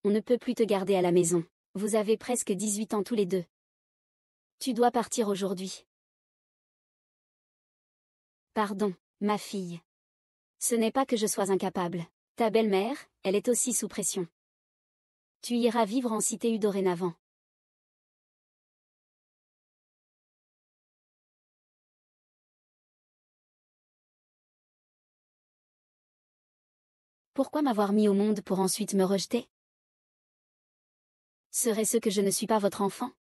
on ne peut plus te garder à la maison. Vous avez presque 18 ans tous les deux. Tu dois partir aujourd'hui. Pardon, ma fille. Ce n'est pas que je sois incapable. Ta belle-mère, elle est aussi sous pression. Tu iras vivre en cité U dorénavant. Pourquoi m'avoir mis au monde pour ensuite me rejeter? Serait-ce que je ne suis pas votre enfant?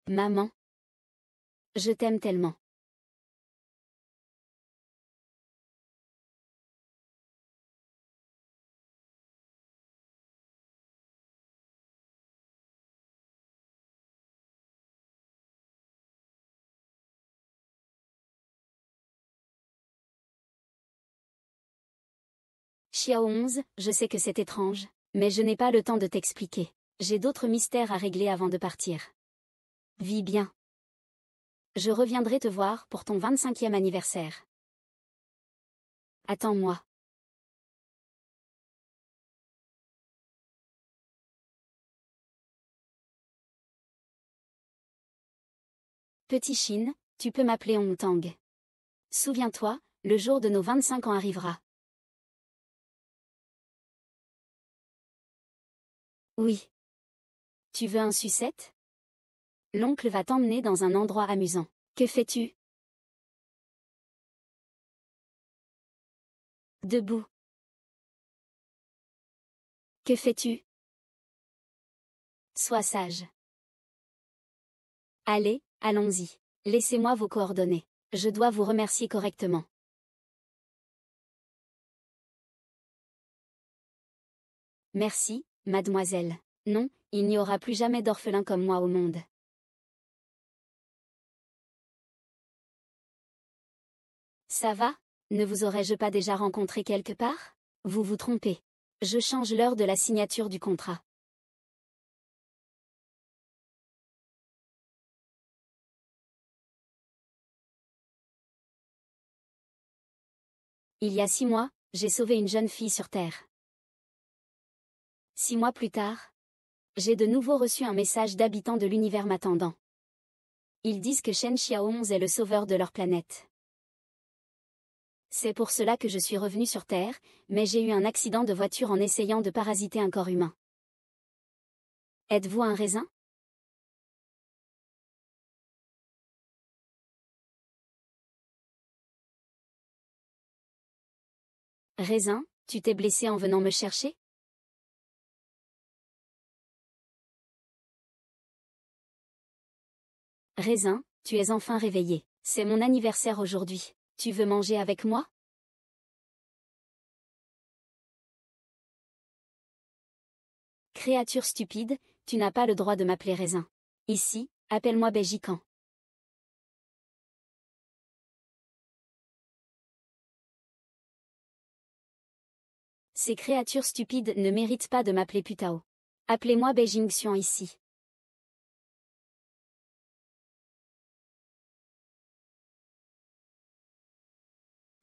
Maman. Je t'aime tellement. Xiao 11, je sais que c'est étrange, mais je n'ai pas le temps de t'expliquer. J'ai d'autres mystères à régler avant de partir. Vis bien. Je reviendrai te voir pour ton 25e anniversaire. Attends-moi. Petit Shin, tu peux m'appeler Hong Tang. Souviens-toi, le jour de nos 25 ans arrivera. Oui. Tu veux un sucette? L'oncle va t'emmener dans un endroit amusant. Que fais-tu? Debout. Que fais-tu? Sois sage. Allez, allons-y. Laissez-moi vos coordonnées. Je dois vous remercier correctement. Merci, mademoiselle. Non, il n'y aura plus jamais d'orphelin comme moi au monde. Ça va? Ne vous aurais-je pas déjà rencontré quelque part? Vous vous trompez. Je change l'heure de la signature du contrat. Il y a 6 mois, j'ai sauvé une jeune fille sur Terre. 6 mois plus tard, j'ai de nouveau reçu un message d'habitants de l'univers m'attendant. Ils disent que Shen Xiaohong est le sauveur de leur planète. C'est pour cela que je suis revenu sur Terre, mais j'ai eu un accident de voiture en essayant de parasiter un corps humain. Êtes-vous un raisin? Raisin, tu t'es blessé en venant me chercher? Raisin, tu es enfin réveillé. C'est mon anniversaire aujourd'hui. Tu veux manger avec moi? Créature stupide, tu n'as pas le droit de m'appeler Raisin. Ici, appelle-moi Béjican. Ces créatures stupides ne méritent pas de m'appeler Putao. Appelez-moi Beijing Xian ici.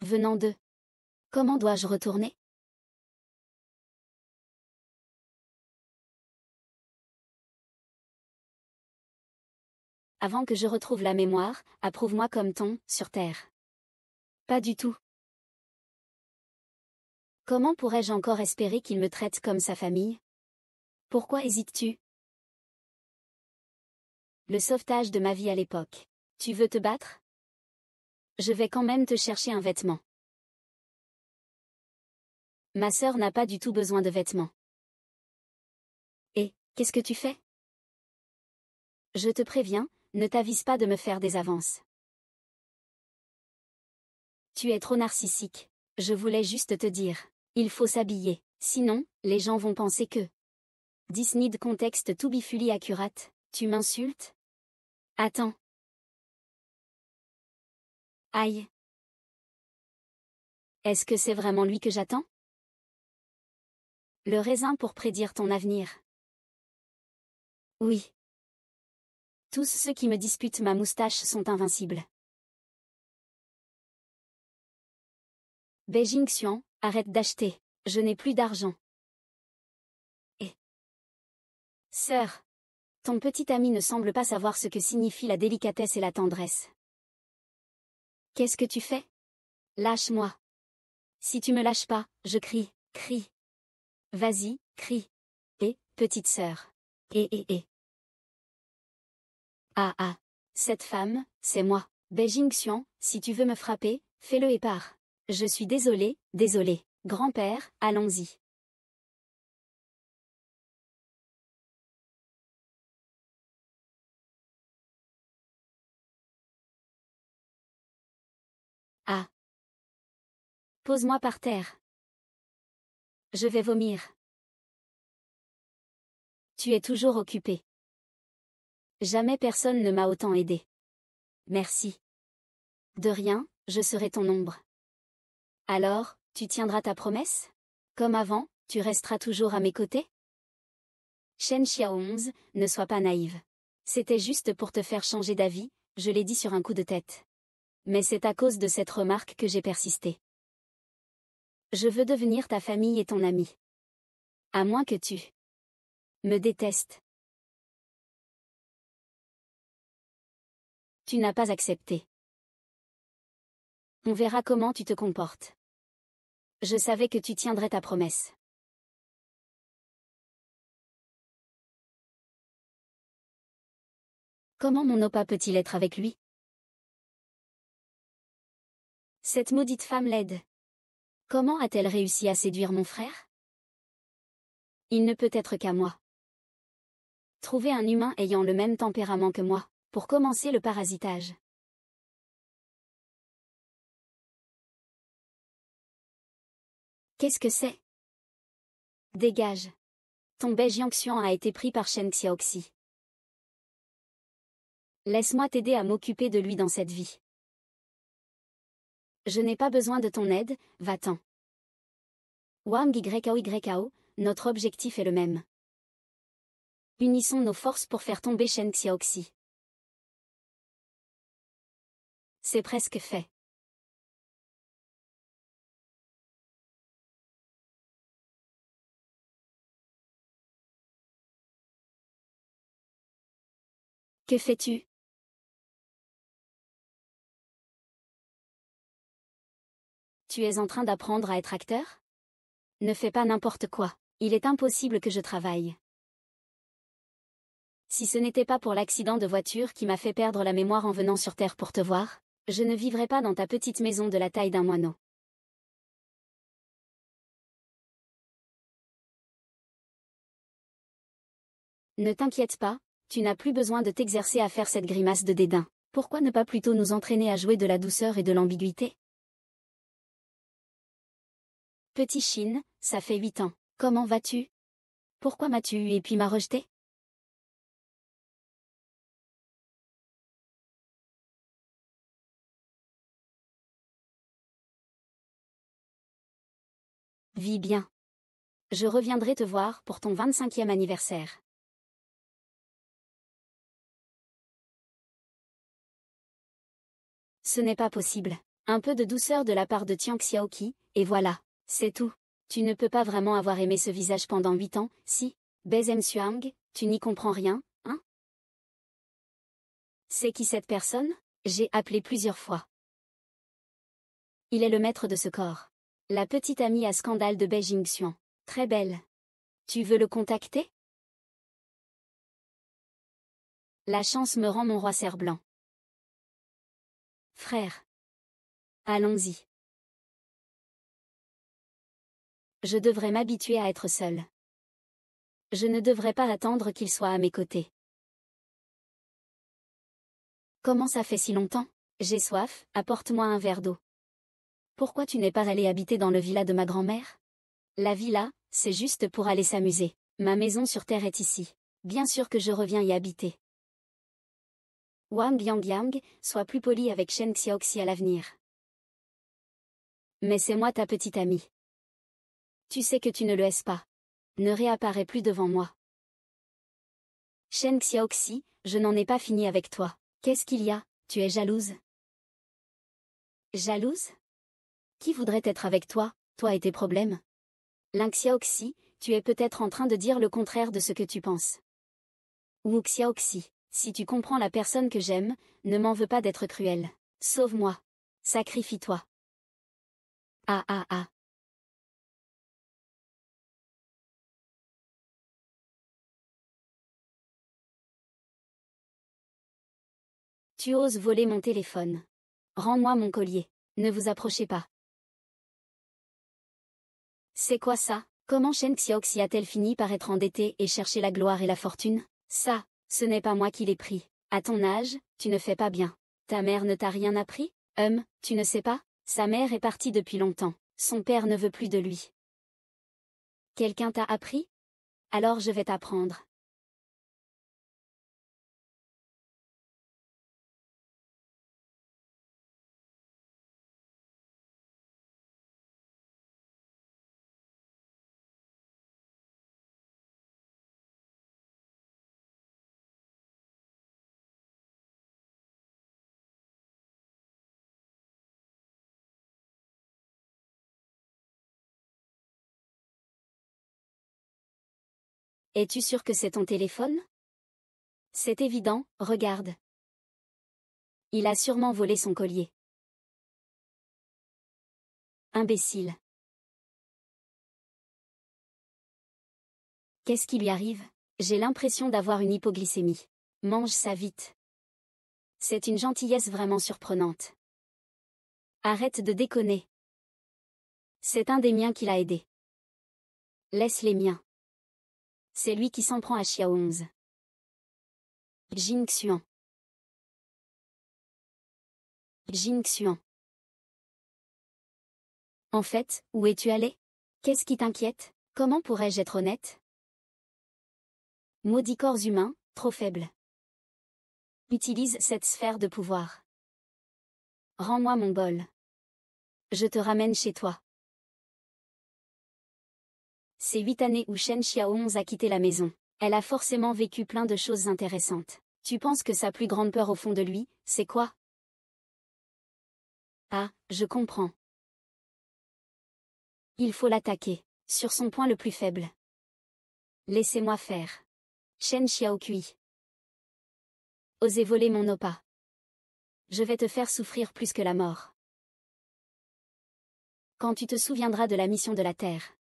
Venant de. Comment dois-je retourner? Avant que je retrouve la mémoire, approuve-moi comme ton, sur Terre. Pas du tout. Comment pourrais-je encore espérer qu'il me traite comme sa famille? Pourquoi hésites-tu? Le sauvetage de ma vie à l'époque. Tu veux te battre? Je vais quand même te chercher un vêtement. Ma sœur n'a pas du tout besoin de vêtements. Et, qu'est-ce que tu fais? Je te préviens, ne t'avise pas de me faire des avances. Tu es trop narcissique. Je voulais juste te dire. Il faut s'habiller. Sinon, les gens vont penser que. Disney de contexte to be fully accurate. Tu m'insultes? Attends. Aïe. Est-ce que c'est vraiment lui que j'attends? Le raisin pour prédire ton avenir. Oui. Tous ceux qui me disputent ma moustache sont invincibles. Beijing Xuan, arrête d'acheter. Je n'ai plus d'argent. Et sœur, ton petit ami ne semble pas savoir ce que signifie la délicatesse et la tendresse. Qu'est-ce que tu fais? Lâche-moi. Si tu me lâches pas, je crie, crie. Vas-y, crie. Et, petite sœur. Et. Ah. Cette femme, c'est moi. Beijing Xuan, si tu veux me frapper, fais-le et pars. Je suis désolé. Grand-père, allons-y. Ah. Pose-moi par terre. Je vais vomir. Tu es toujours occupé. Jamais personne ne m'a autant aidé. Merci. De rien, je serai ton ombre. Alors, tu tiendras ta promesse? Comme avant, tu resteras toujours à mes côtés? Shen Xiao 11, ne sois pas naïve. C'était juste pour te faire changer d'avis, je l'ai dit sur un coup de tête. Mais c'est à cause de cette remarque que j'ai persisté. Je veux devenir ta famille et ton ami. À moins que tu me détestes. Tu n'as pas accepté. On verra comment tu te comportes. Je savais que tu tiendrais ta promesse. Comment mon Oppa peut-il être avec lui? Cette maudite femme laide. Comment a-t-elle réussi à séduire mon frère? Il ne peut être qu'à moi. Trouver un humain ayant le même tempérament que moi, pour commencer le parasitage. Qu'est-ce que c'est? Dégage. Ton Beijing Xuan a été pris par Shen Xiaoxi. Laisse-moi t'aider à m'occuper de lui dans cette vie. Je n'ai pas besoin de ton aide, va-t'en. Wang YKO, notre objectif est le même. Unissons nos forces pour faire tomber Shen Xiaoxi. C'est presque fait. Que fais-tu? Tu es en train d'apprendre à être acteur? Ne fais pas n'importe quoi. Il est impossible que je travaille. Si ce n'était pas pour l'accident de voiture qui m'a fait perdre la mémoire en venant sur Terre pour te voir, je ne vivrais pas dans ta petite maison de la taille d'un moineau. Ne t'inquiète pas, tu n'as plus besoin de t'exercer à faire cette grimace de dédain. Pourquoi ne pas plutôt nous entraîner à jouer de la douceur et de l'ambiguïté? Petit Chine, ça fait 8 ans. Comment vas-tu? Pourquoi m'as-tu eu et puis m'as rejeté? Vis bien. Je reviendrai te voir pour ton 25e anniversaire. Ce n'est pas possible. Un peu de douceur de la part de Tiang Xiaoqi, et voilà. C'est tout. Tu ne peux pas vraiment avoir aimé ce visage pendant 8 ans, si? Bezem Suang, tu n'y comprends rien, hein? C'est qui cette personne? J'ai appelé plusieurs fois. Il est le maître de ce corps. La petite amie à scandale de Beijing Xuan. Très belle. Tu veux le contacter? La chance me rend mon roi cerf blanc. Frère. Allons-y. Je devrais m'habituer à être seule. Je ne devrais pas attendre qu'il soit à mes côtés. Comment ça fait si longtemps? J'ai soif, apporte-moi un verre d'eau. Pourquoi tu n'es pas allé habiter dans le villa de ma grand-mère? La villa, c'est juste pour aller s'amuser. Ma maison sur terre est ici. Bien sûr que je reviens y habiter. Wang Yang, sois plus poli avec Shen Xiaoxi à l'avenir. Mais c'est moi ta petite amie. Tu sais que tu ne le es pas. Ne réapparais plus devant moi. Shen Xiaoxi, je n'en ai pas fini avec toi. Qu'est-ce qu'il y a? Tu es jalouse? Jalouse? Qui voudrait être avec toi, toi et tes problèmes? Lynxiaoxi, tu es peut-être en train de dire le contraire de ce que tu penses. Wuxiaoxi, si tu comprends la personne que j'aime, ne m'en veux pas d'être cruel. Sauve-moi. Sacrifie-toi. Ah ah ah. Tu oses voler mon téléphone. Rends-moi mon collier. Ne vous approchez pas. C'est quoi ça? Comment Shen Xiaoxi a-t-elle fini par être endettée et chercher la gloire et la fortune? Ça, ce n'est pas moi qui l'ai pris. À ton âge, tu ne fais pas bien. Ta mère ne t'a rien appris? Tu ne sais pas? Sa mère est partie depuis longtemps. Son père ne veut plus de lui. Quelqu'un t'a appris? Alors je vais t'apprendre. Es-tu sûr que c'est ton téléphone? C'est évident, regarde. Il a sûrement volé son collier. Imbécile. Qu'est-ce qui lui arrive? J'ai l'impression d'avoir une hypoglycémie. Mange ça vite. C'est une gentillesse vraiment surprenante. Arrête de déconner. C'est un des miens qui l'a aidé. Laisse les miens. C'est lui qui s'en prend à Xiao 11. Jing Xuan. Jing Xuan. En fait, où es-tu allé? Qu'est-ce qui t'inquiète? Comment pourrais-je être honnête? Maudits corps humains, trop faibles. Utilise cette sphère de pouvoir. Rends-moi mon bol. Je te ramène chez toi. C'est 8 années où Shen Xiaohong a quitté la maison. Elle a forcément vécu plein de choses intéressantes. Tu penses que sa plus grande peur au fond de lui, c'est quoi? Ah, je comprends. Il faut l'attaquer, sur son point le plus faible. Laissez-moi faire. Shen Xiaokui. Osez voler mon oppa. Je vais te faire souffrir plus que la mort. Quand tu te souviendras de la mission de la Terre.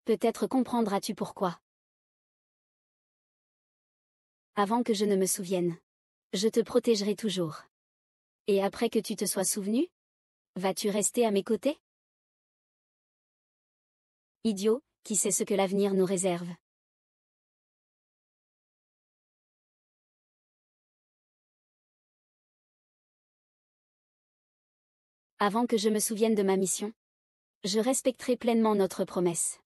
Peut-être comprendras-tu pourquoi. Avant que je ne me souvienne. Je te protégerai toujours. Et après que tu te sois souvenu? Vas-tu rester à mes côtés? Idiot, qui sait ce que l'avenir nous réserve? Avant que je me souvienne de ma mission, je respecterai pleinement notre promesse.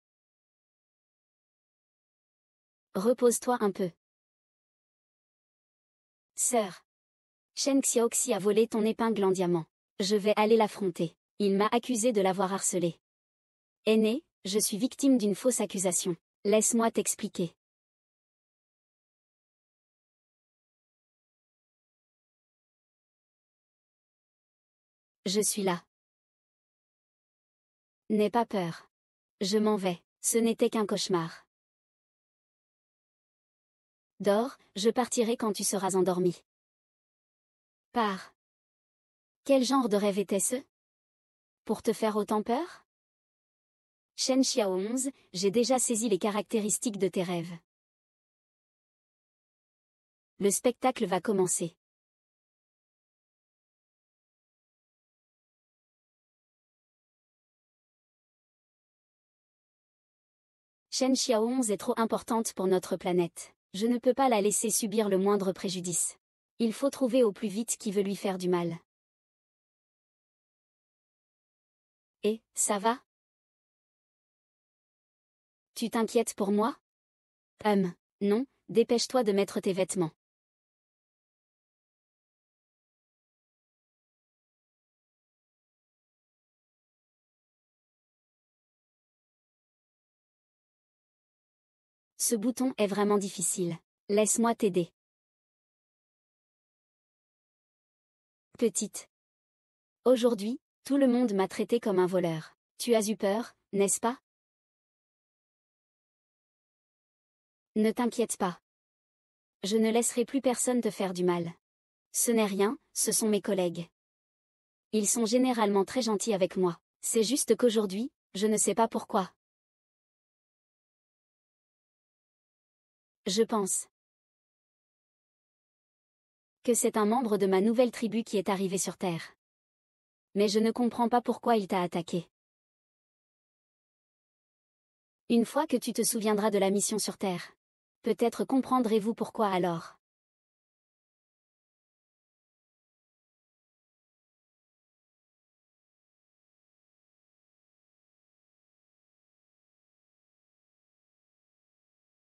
Repose-toi un peu. Sœur. Shen Xiaoxi a volé ton épingle en diamant. Je vais aller l'affronter. Il m'a accusé de l'avoir harcelé. Aîné, je suis victime d'une fausse accusation. Laisse-moi t'expliquer. Je suis là. N'aie pas peur. Je m'en vais. Ce n'était qu'un cauchemar. Dors, je partirai quand tu seras endormi. Pars. Quel genre de rêve était-ce? Pour te faire autant peur? Shen Xiao 11, j'ai déjà saisi les caractéristiques de tes rêves. Le spectacle va commencer. Shen Xiao 11 est trop importante pour notre planète. Je ne peux pas la laisser subir le moindre préjudice. Il faut trouver au plus vite qui veut lui faire du mal. Et, ça va? Tu t'inquiètes pour moi? Non, dépêche-toi de mettre tes vêtements. Ce bouton est vraiment difficile. Laisse-moi t'aider. Petite. Aujourd'hui, Tout le monde m'a traité comme un voleur. Tu as eu peur, n'est-ce pas? Ne t'inquiète pas. Je ne laisserai plus personne te faire du mal. Ce n'est rien, ce sont mes collègues. Ils sont généralement très gentils avec moi. C'est juste qu'aujourd'hui, je ne sais pas pourquoi. Je pense que c'est un membre de ma nouvelle tribu qui est arrivé sur Terre. Mais je ne comprends pas pourquoi il t'a attaqué. Une fois que tu te souviendras de la mission sur Terre, peut-être comprendrez-vous pourquoi alors.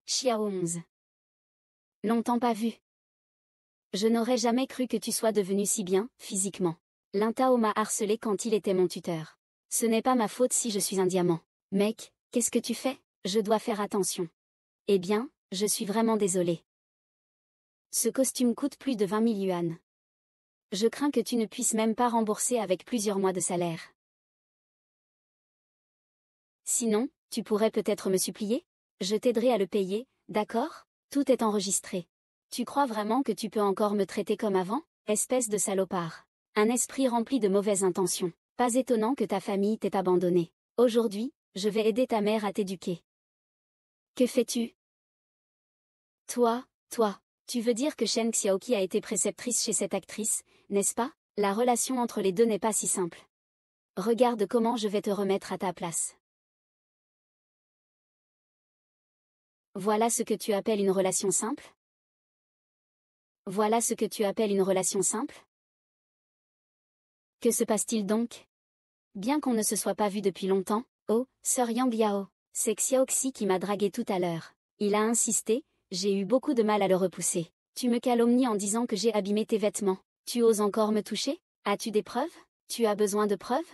Xiao 11. Longtemps pas vu. Je n'aurais jamais cru que tu sois devenu si bien, physiquement. Lintao m'a harcelé quand il était mon tuteur. Ce n'est pas ma faute si je suis un diamant. Mec, qu'est-ce que tu fais? Je dois faire attention. Eh bien, je suis vraiment désolé. Ce costume coûte plus de 20 000 yuan. Je crains que tu ne puisses même pas rembourser avec plusieurs mois de salaire. Sinon, tu pourrais peut-être me supplier? Je t'aiderai à le payer, d'accord? Tout est enregistré. Tu crois vraiment que tu peux encore me traiter comme avant? Espèce de salopard. Un esprit rempli de mauvaises intentions. Pas étonnant que ta famille t'ait abandonné. Aujourd'hui, je vais aider ta mère à t'éduquer. Que fais-tu? Toi, tu veux dire que Shen Xiaoqi a été préceptrice chez cette actrice, n'est-ce pas? La relation entre les deux n'est pas si simple. Regarde comment je vais te remettre à ta place. Voilà ce que tu appelles une relation simple? Voilà ce que tu appelles une relation simple? Que se passe-t-il donc? Bien qu'on ne se soit pas vu depuis longtemps, oh, sœur Yang Yao, c'est Xiaoxi qui m'a dragué tout à l'heure. Il a insisté, j'ai eu beaucoup de mal à le repousser. Tu me calomnies en disant que j'ai abîmé tes vêtements. Tu oses encore me toucher? As-tu des preuves? Tu as besoin de preuves?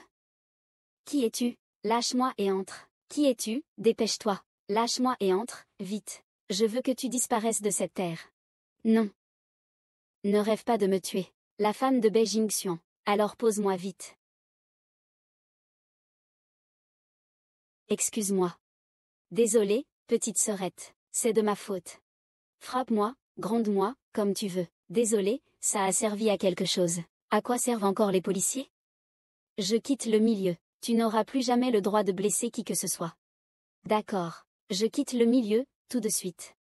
Qui es-tu? Lâche-moi et entre. Qui es-tu? Dépêche-toi. Lâche-moi et entre, vite. Je veux que tu disparaisses de cette terre. Non. Ne rêve pas de me tuer. La femme de Beijing Xuan. Alors pose-moi vite. Excuse-moi. Désolée, petite sœurette. C'est de ma faute. Frappe-moi, gronde-moi, comme tu veux. Désolé, ça a servi à quelque chose. À quoi servent encore les policiers? Je quitte le milieu. Tu n'auras plus jamais le droit de blesser qui que ce soit. D'accord. Je quitte le milieu, tout de suite.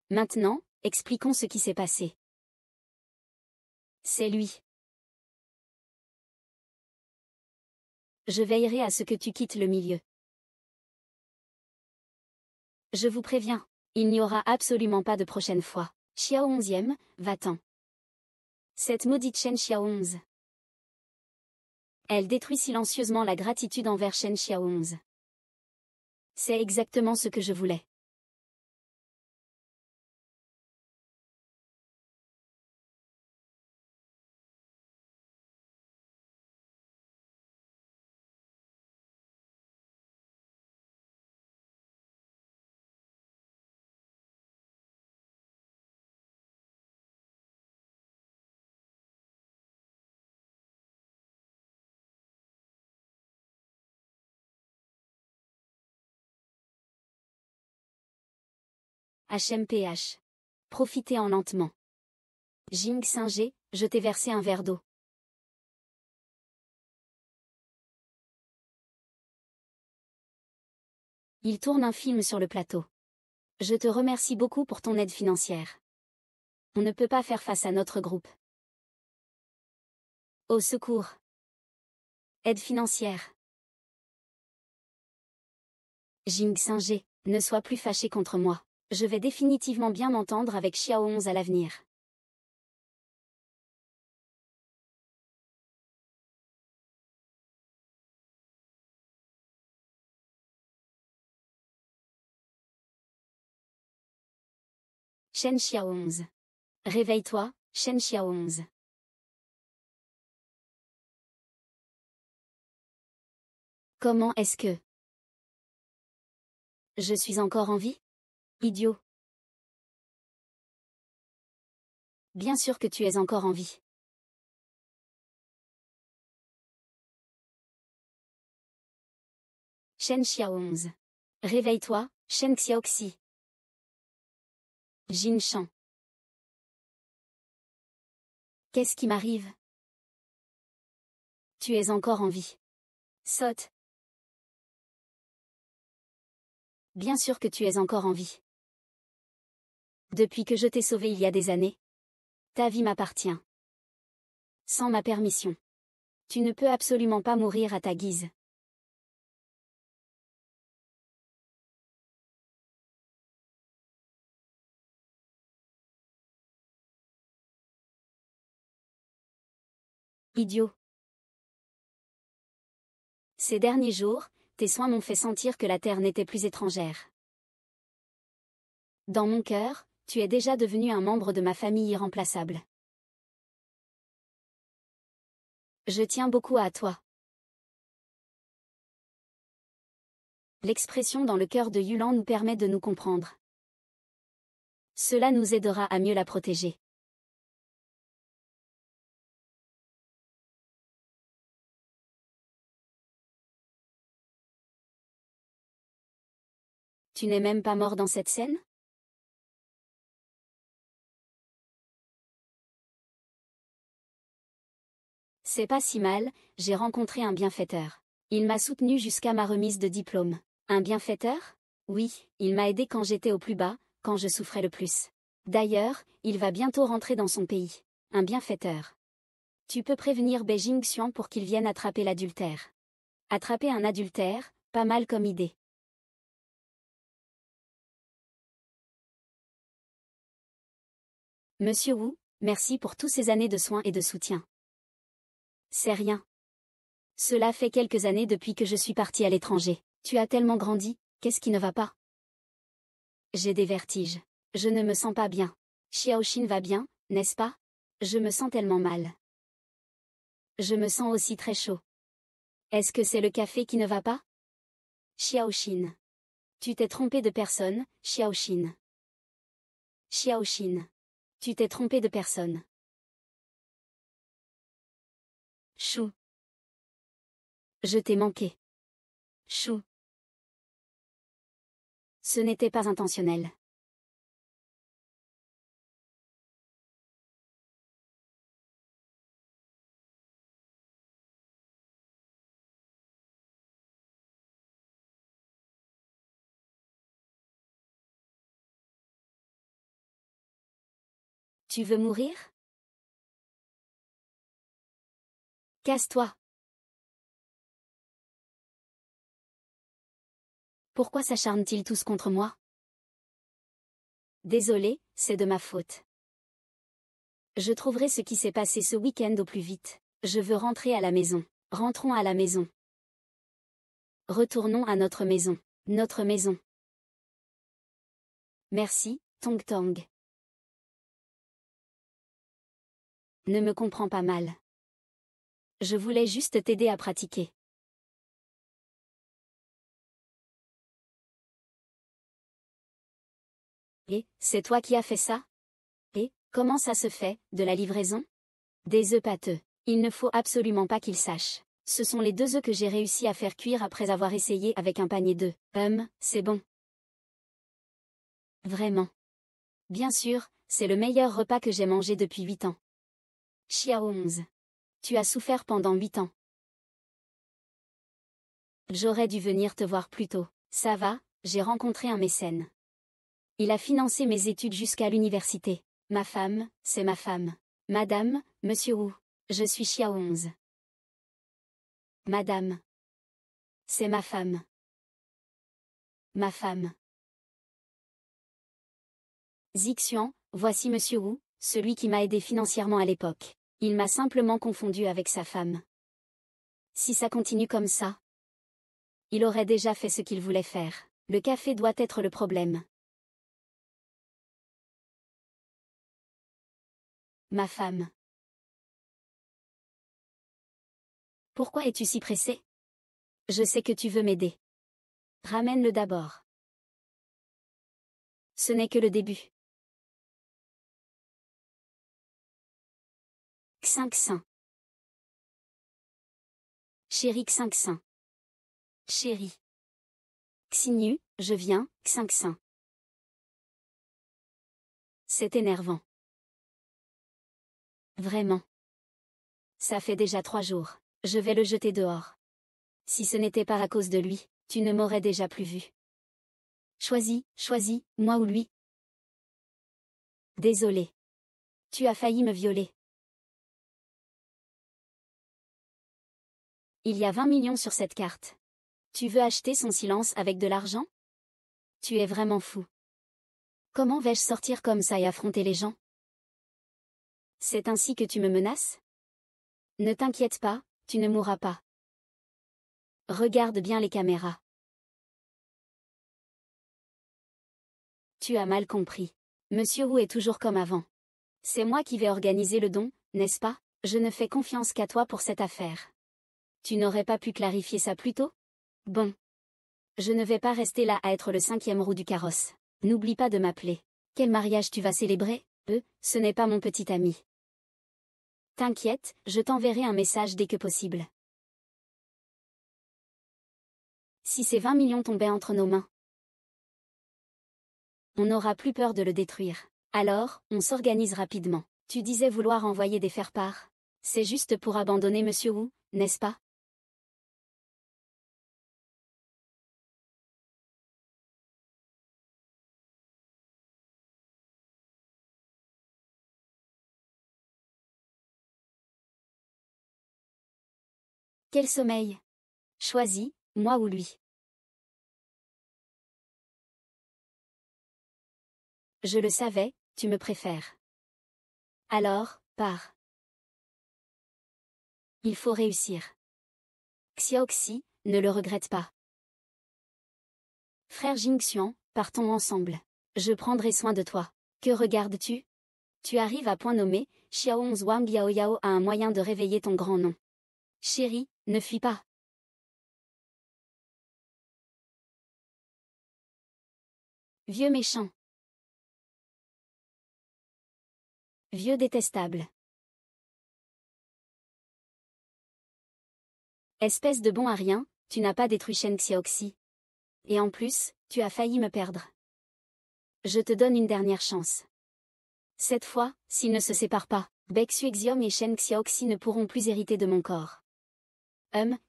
Maintenant, expliquons ce qui s'est passé. C'est lui. Je veillerai à ce que tu quittes le milieu. Je vous préviens, il n'y aura absolument pas de prochaine fois. Xiao 11e, va-t'en. Cette maudite Shen Xiao 11. Elle détruit silencieusement la gratitude envers Shen Xiao 11. C'est exactement ce que je voulais. HMPH. Profitez en lentement. Jing Singer, je t'ai versé un verre d'eau. Il tourne un film sur le plateau. Je te remercie beaucoup pour ton aide financière. On ne peut pas faire face à notre groupe. Au secours. Aide financière. Jing Singer, ne sois plus fâché contre moi. Je vais définitivement bien m'entendre avec Xiao 11 à l'avenir. Shen Xiao 11. Réveille-toi, Shen Xiao 11. Comment est-ce que je suis encore en vie? Idiot. Bien sûr que tu es encore en vie. Shen Xiao 11. Réveille-toi, Shen Xiaoxi. Jin Shan. Qu'est-ce qui m'arrive? Tu es encore en vie. Saute. Bien sûr que tu es encore en vie. Depuis que je t'ai sauvé il y a des années. Ta vie m'appartient. Sans ma permission. Tu ne peux absolument pas mourir à ta guise. Idiot. Ces derniers jours, tes soins m'ont fait sentir que la terre n'était plus étrangère. Dans mon cœur, tu es déjà devenu un membre de ma famille irremplaçable. Je tiens beaucoup à toi. L'expression dans le cœur de Yulan nous permet de nous comprendre. Cela nous aidera à mieux la protéger. Tu n'es même pas mort dans cette scène? C'est pas si mal, j'ai rencontré un bienfaiteur. Il m'a soutenu jusqu'à ma remise de diplôme. Un bienfaiteur? Oui, il m'a aidé quand j'étais au plus bas, quand je souffrais le plus. D'ailleurs, il va bientôt rentrer dans son pays. Un bienfaiteur. Tu peux prévenir Beijing Xian pour qu'il vienne attraper l'adultère. Attraper un adultère, pas mal comme idée. Monsieur Wu, merci pour tous ces années de soins et de soutien. C'est rien. Cela fait quelques années depuis que je suis partie à l'étranger. Tu as tellement grandi, qu'est-ce qui ne va pas? J'ai des vertiges. Je ne me sens pas bien. Xiaoxin va bien, n'est-ce pas? Je me sens tellement mal. Je me sens aussi très chaud. Est-ce que c'est le café qui ne va pas? Xiaoxin. Tu t'es trompé de personne, Xiaoxin. Xiaoxin. Tu t'es trompé de personne. Chou. Je t'ai manqué. Chou. Ce n'était pas intentionnel. Tu veux mourir? Casse-toi. Pourquoi s'acharnent-ils tous contre moi? Désolé, c'est de ma faute. Je trouverai ce qui s'est passé ce week-end au plus vite. Je veux rentrer à la maison. Rentrons à la maison. Retournons à notre maison. Notre maison. Merci, Tong Tong. Ne me comprends pas mal. Je voulais juste t'aider à pratiquer. Et, c'est toi qui as fait ça? Et, comment ça se fait, de la livraison? Des œufs pâteux. Il ne faut absolument pas qu'ils sachent. Ce sont les 2 œufs que j'ai réussi à faire cuire après avoir essayé avec un panier d'œufs. C'est bon. Vraiment. Bien sûr, c'est le meilleur repas que j'ai mangé depuis 8 ans. Xiao 11. Tu as souffert pendant 8 ans. J'aurais dû venir te voir plus tôt. Ça va, j'ai rencontré un mécène. Il a financé mes études jusqu'à l'université. Ma femme, c'est ma femme. Madame, Monsieur Wu. Je suis Xiao 11. Madame. C'est ma femme. Ma femme. Zixian, voici Monsieur Wu, celui qui m'a aidé financièrement à l'époque. Il m'a simplement confondu avec sa femme. Si ça continue comme ça, il aurait déjà fait ce qu'il voulait faire. Le café doit être le problème. Ma femme. Pourquoi es-tu si pressé? Je sais que tu veux m'aider. Ramène-le d'abord. Ce n'est que le début. Xinxin. Chéri Xinxin. Chéri. Xinu, je viens, Xinxin. C'est énervant. Vraiment. Ça fait déjà 3 jours. Je vais le jeter dehors. Si ce n'était pas à cause de lui, tu ne m'aurais déjà plus vu. Choisis, moi ou lui. Désolé. Tu as failli me violer. Il y a 20 millions sur cette carte. Tu veux acheter son silence avec de l'argent? Tu es vraiment fou. Comment vais-je sortir comme ça et affronter les gens? C'est ainsi que tu me menaces? Ne t'inquiète pas, tu ne mourras pas. Regarde bien les caméras. Tu as mal compris. Monsieur Wu est toujours comme avant. C'est moi qui vais organiser le don, n'est-ce pas? Je ne fais confiance qu'à toi pour cette affaire. Tu n'aurais pas pu clarifier ça plus tôt? Bon. Je ne vais pas rester là à être le 5e roue du carrosse. N'oublie pas de m'appeler. Quel mariage tu vas célébrer? Ce n'est pas mon petit ami. T'inquiète, je t'enverrai un message dès que possible. Si ces 20 millions tombaient entre nos mains, on n'aura plus peur de le détruire. Alors, on s'organise rapidement. Tu disais vouloir envoyer des faire-part. C'est juste pour abandonner Monsieur Wu, n'est-ce pas? Quel sommeil! Choisis, moi ou lui. Je le savais, tu me préfères. Alors, pars. Il faut réussir. Xiaoxi, ne le regrette pas. Frère Jingxian, partons ensemble. Je prendrai soin de toi. Que regardes-tu? Tu arrives à point nommé, Xiao Wang Yao Yao a un moyen de réveiller ton grand nom. Chérie, ne fuis pas. Vieux méchant. Vieux détestable. Espèce de bon à rien, tu n'as pas détruit Shen Xiaoxi. Et en plus, tu as failli me perdre. Je te donne une dernière chance. Cette fois, s'ils ne se séparent pas, Bexu Xiom et Shen Xiaoxi ne pourront plus hériter de mon corps.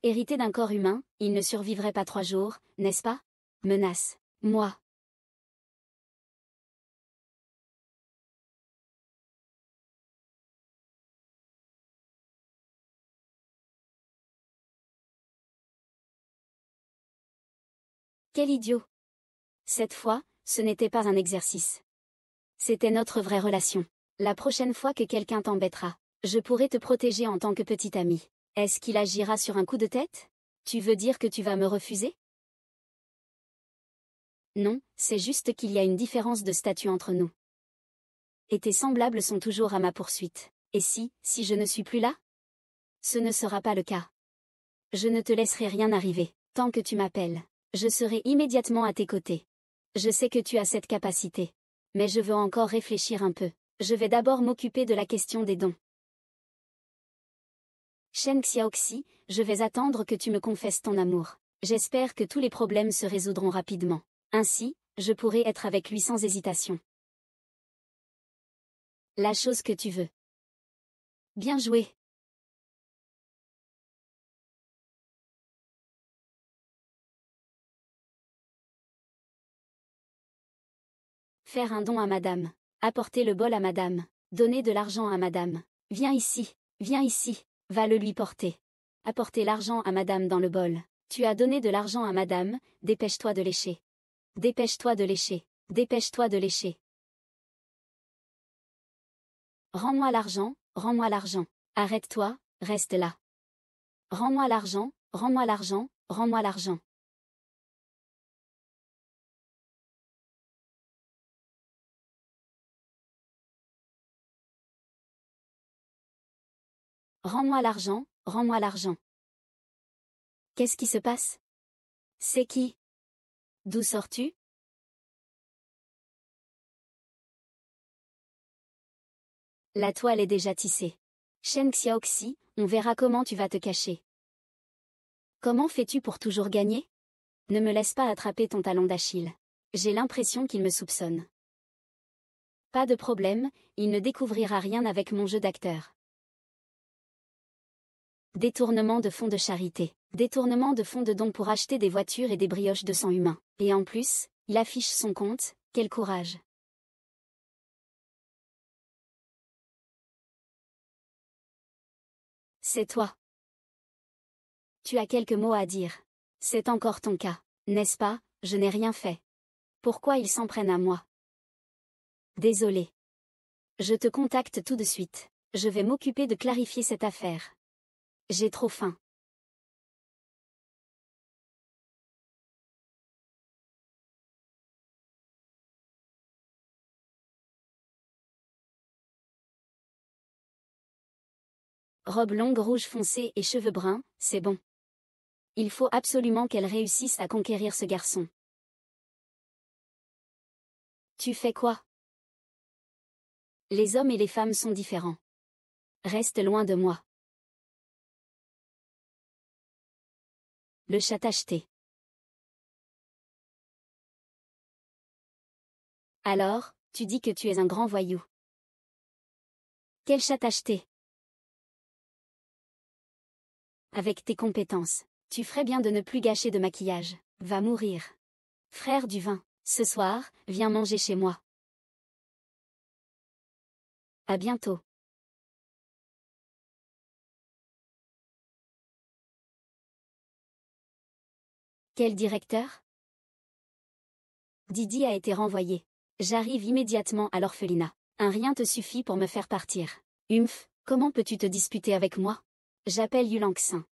Hériter d'un corps humain, ils ne survivraient pas 3 jours, n'est-ce pas? Menace. Moi. Quel idiot. Cette fois, ce n'était pas un exercice. C'était notre vraie relation. La prochaine fois que quelqu'un t'embêtera, je pourrai te protéger en tant que petit ami. Est-ce qu'il agira sur un coup de tête? Tu veux dire que tu vas me refuser? Non, c'est juste qu'il y a une différence de statut entre nous. Et tes semblables sont toujours à ma poursuite. Et si je ne suis plus là? Ce ne sera pas le cas. Je ne te laisserai rien arriver, tant que tu m'appelles. Je serai immédiatement à tes côtés. Je sais que tu as cette capacité. Mais je veux encore réfléchir un peu. Je vais d'abord m'occuper de la question des dons. Shen Xiaoxi, je vais attendre que tu me confesses ton amour. J'espère que tous les problèmes se résoudront rapidement. Ainsi, je pourrai être avec lui sans hésitation. La chose que tu veux. Bien joué. Faire un don à madame. Apporter le bol à madame. Donner de l'argent à madame. Viens ici, va le lui porter. Apporter l'argent à madame dans le bol. Tu as donné de l'argent à madame, dépêche-toi de lécher. Dépêche-toi de lécher. Dépêche-toi de lécher. Rends-moi l'argent, rends-moi l'argent. Arrête-toi, reste là. Rends-moi l'argent, rends-moi l'argent, rends-moi l'argent. Rends-moi l'argent, rends-moi l'argent. Qu'est-ce qui se passe? C'est qui? D'où sors-tu? La toile est déjà tissée. Shen Xiaoxi, on verra comment tu vas te cacher. Comment fais-tu pour toujours gagner? Ne me laisse pas attraper ton talon d'Achille. J'ai l'impression qu'il me soupçonne. Pas de problème, il ne découvrira rien avec mon jeu d'acteur. Détournement de fonds de charité. Détournement de fonds de dons pour acheter des voitures et des brioches de sang humain. Et en plus, il affiche son compte, quel courage. C'est toi. Tu as quelques mots à dire. C'est encore ton cas, n'est-ce pas? Je n'ai rien fait. Pourquoi ils s'en prennent à moi? Désolé. Je te contacte tout de suite. Je vais m'occuper de clarifier cette affaire. J'ai trop faim. Robe longue rouge foncé et cheveux bruns, c'est bon. Il faut absolument qu'elle réussisse à conquérir ce garçon. Tu fais quoi? Les hommes et les femmes sont différents. Reste loin de moi. Le chat acheté. Alors, tu dis que tu es un grand voyou. Quel chat acheté? Avec tes compétences, tu ferais bien de ne plus gâcher de maquillage. Va mourir. Frère du vin, ce soir, viens manger chez moi. À bientôt. Quel directeur? Didi a été renvoyé. J'arrive immédiatement à l'orphelinat. Un rien te suffit pour me faire partir. Humph, comment peux-tu te disputer avec moi? J'appelle Yulanksin.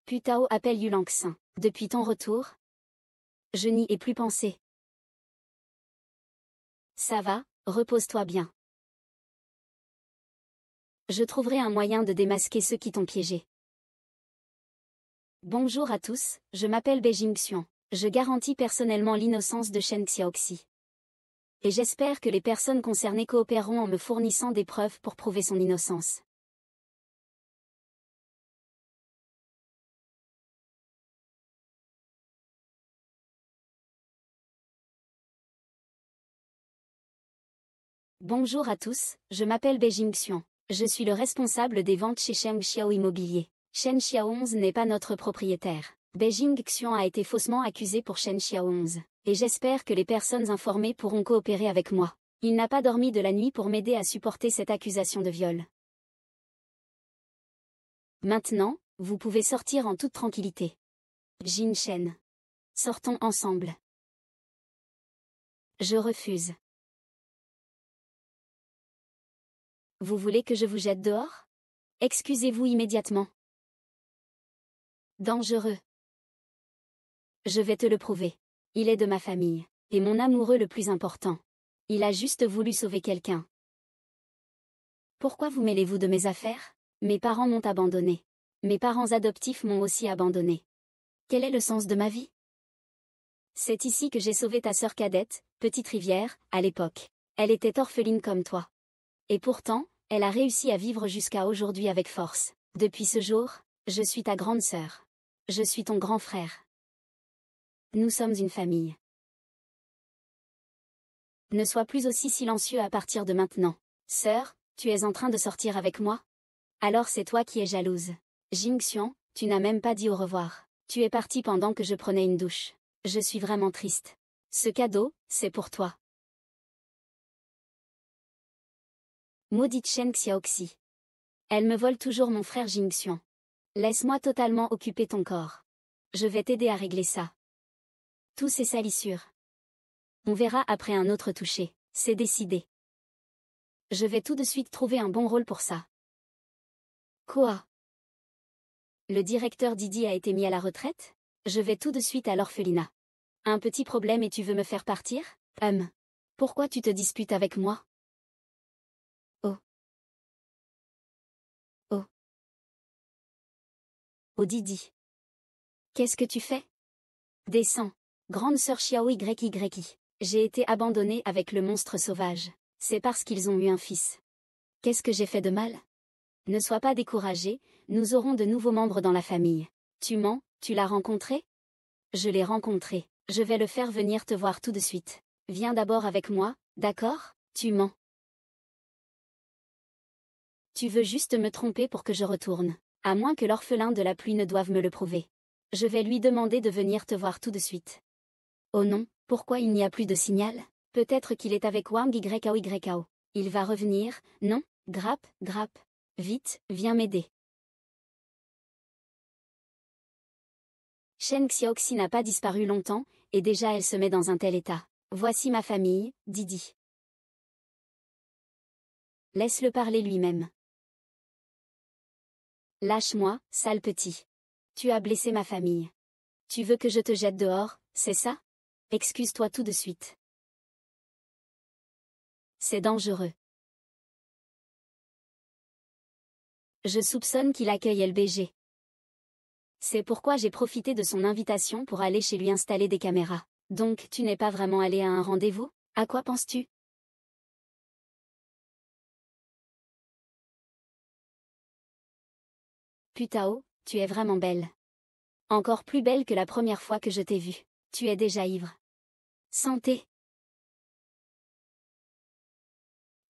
Putao appelle Yulanksin. Depuis ton retour? Je n'y ai plus pensé. Ça va, repose-toi bien. Je trouverai un moyen de démasquer ceux qui t'ont piégé. Bonjour à tous, je m'appelle Beijing Xian. Je garantis personnellement l'innocence de Shen Xiaoxi. Et j'espère que les personnes concernées coopéreront en me fournissant des preuves pour prouver son innocence. Bonjour à tous, je m'appelle Beijing Xian. Je suis le responsable des ventes chez Sheng Xiao Immobilier. Shen Xiao 11 n'est pas notre propriétaire. Beijing Xian a été faussement accusé pour Shen Xiao 11. Et j'espère que les personnes informées pourront coopérer avec moi. Il n'a pas dormi de la nuit pour m'aider à supporter cette accusation de viol. Maintenant, vous pouvez sortir en toute tranquillité. Jin Shen. Sortons ensemble. Je refuse. Vous voulez que je vous jette dehors? Excusez-vous immédiatement. Dangereux. Je vais te le prouver. Il est de ma famille, et mon amoureux le plus important. Il a juste voulu sauver quelqu'un. Pourquoi vous mêlez-vous de mes affaires? Mes parents m'ont abandonné. Mes parents adoptifs m'ont aussi abandonné. Quel est le sens de ma vie? C'est ici que j'ai sauvé ta sœur cadette, Petite Rivière, à l'époque. Elle était orpheline comme toi. Et pourtant, elle a réussi à vivre jusqu'à aujourd'hui avec force. Depuis ce jour, je suis ta grande sœur. Je suis ton grand frère. Nous sommes une famille. Ne sois plus aussi silencieux à partir de maintenant. Sœur, tu es en train de sortir avec moi? Alors c'est toi qui es jalouse. Jing Xian, tu n'as même pas dit au revoir. Tu es parti pendant que je prenais une douche. Je suis vraiment triste. Ce cadeau, c'est pour toi. Maudite Shen Xiaoxi. Elle me vole toujours mon frère Jing Xian. Laisse-moi totalement occuper ton corps. Je vais t'aider à régler ça. Tous ces salissures. On verra après un autre toucher. C'est décidé. Je vais tout de suite trouver un bon rôle pour ça. Quoi? Le directeur Didi a été mis à la retraite? Je vais tout de suite à l'orphelinat. Un petit problème et tu veux me faire partir? Pourquoi tu te disputes avec moi? Oh. Oh. Oh Didi. Qu'est-ce que tu fais? Descends. Grande sœur Xiao YY. J'ai été abandonnée avec le monstre sauvage. C'est parce qu'ils ont eu un fils. Qu'est-ce que j'ai fait de mal? Ne sois pas découragé, nous aurons de nouveaux membres dans la famille. Tu mens, tu l'as rencontré? Je l'ai rencontré. Je vais le faire venir te voir tout de suite. Viens d'abord avec moi, d'accord? Tu mens. Tu veux juste me tromper pour que je retourne. À moins que l'orphelin de la pluie ne doive me le prouver. Je vais lui demander de venir te voir tout de suite. Oh non, pourquoi il n'y a plus de signal? Peut-être qu'il est avec Wang YKO. Il va revenir, non? Grappe, grappe. Vite, viens m'aider. Shen Xiaoxi n'a pas disparu longtemps, et déjà elle se met dans un tel état. Voici ma famille, Didi. Laisse-le parler lui-même. Lâche-moi, sale petit. Tu as blessé ma famille. Tu veux que je te jette dehors, c'est ça? Excuse-toi tout de suite. C'est dangereux. Je soupçonne qu'il accueille LBG. C'est pourquoi j'ai profité de son invitation pour aller chez lui installer des caméras. Donc tu n'es pas vraiment allé à un rendez-vous? À quoi penses-tu? Putao, tu es vraiment belle. Encore plus belle que la première fois que je t'ai vue. Tu es déjà ivre. Santé.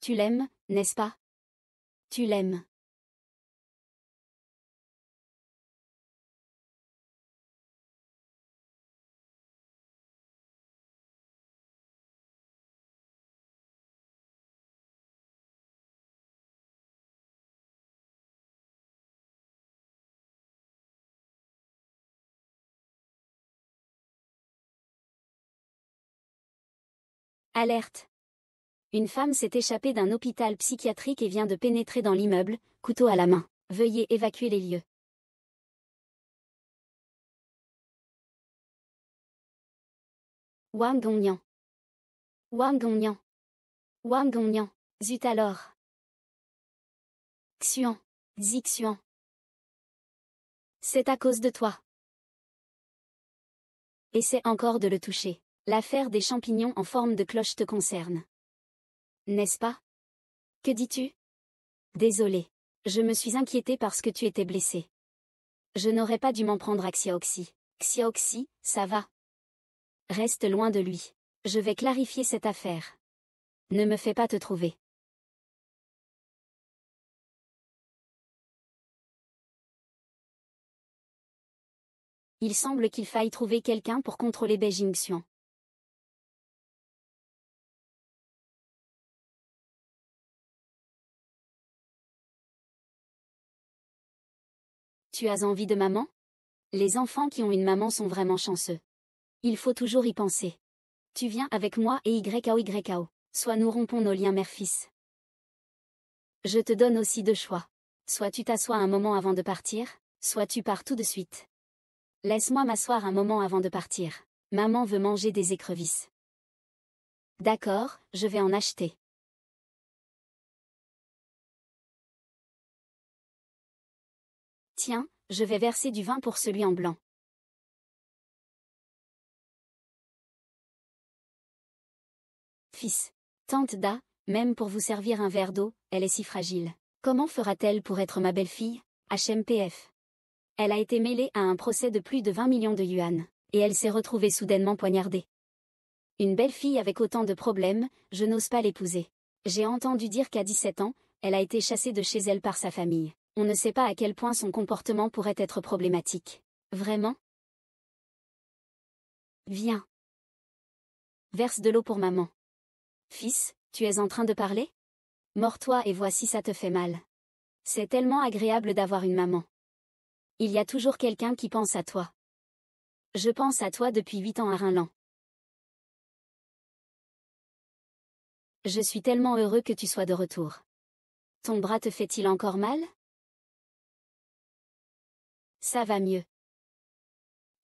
Tu l'aimes, n'est-ce pas? Tu l'aimes. Alerte. Une femme s'est échappée d'un hôpital psychiatrique et vient de pénétrer dans l'immeuble, couteau à la main. Veuillez évacuer les lieux. Wang Gongnian. Wang Gongnian. Wang Gongnian. Zut alors. Xuan. Zixuan. C'est à cause de toi. Essaie encore de le toucher. L'affaire des champignons en forme de cloche te concerne. N'est-ce pas? Que dis-tu? Désolé. Je me suis inquiétée parce que tu étais blessé. Je n'aurais pas dû m'en prendre à Xiaoxi. Xiaoxi, ça va. Reste loin de lui. Je vais clarifier cette affaire. Ne me fais pas te trouver. Il semble qu'il faille trouver quelqu'un pour contrôler Beijing Xuan. Tu as envie de maman? Les enfants qui ont une maman sont vraiment chanceux. Il faut toujours y penser. Tu viens avec moi et YKO. Soit nous rompons nos liens mère-fils. Je te donne aussi deux choix. Soit tu t'assois un moment avant de partir, soit tu pars tout de suite. Laisse-moi m'asseoir un moment avant de partir. Maman veut manger des écrevisses. D'accord, je vais en acheter. Tiens, je vais verser du vin pour celui en blanc. Fils. Tante Da, même pour vous servir un verre d'eau, elle est si fragile. Comment fera-t-elle pour être ma belle-fille? HMPF. Elle a été mêlée à un procès de plus de 20 millions de yuan, et elle s'est retrouvée soudainement poignardée. Une belle fille avec autant de problèmes, je n'ose pas l'épouser. J'ai entendu dire qu'à 17 ans, elle a été chassée de chez elle par sa famille. On ne sait pas à quel point son comportement pourrait être problématique. Vraiment? Viens. Verse de l'eau pour maman. Fils, tu es en train de parler? Mords-toi et vois si ça te fait mal. C'est tellement agréable d'avoir une maman. Il y a toujours quelqu'un qui pense à toi. Je pense à toi depuis 8 ans à Rinlan. Je suis tellement heureux que tu sois de retour. Ton bras te fait-il encore mal? Ça va mieux.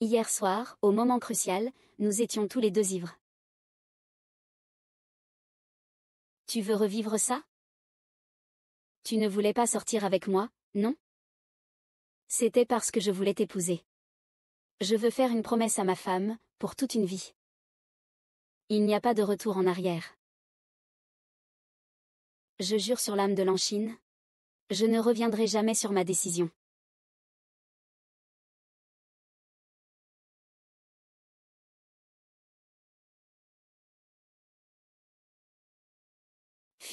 Hier soir, au moment crucial, nous étions tous les deux ivres. Tu veux revivre ça? Tu ne voulais pas sortir avec moi, non? C'était parce que je voulais t'épouser. Je veux faire une promesse à ma femme, pour toute une vie. Il n'y a pas de retour en arrière. Je jure sur l'âme de Lanchine. Je ne reviendrai jamais sur ma décision.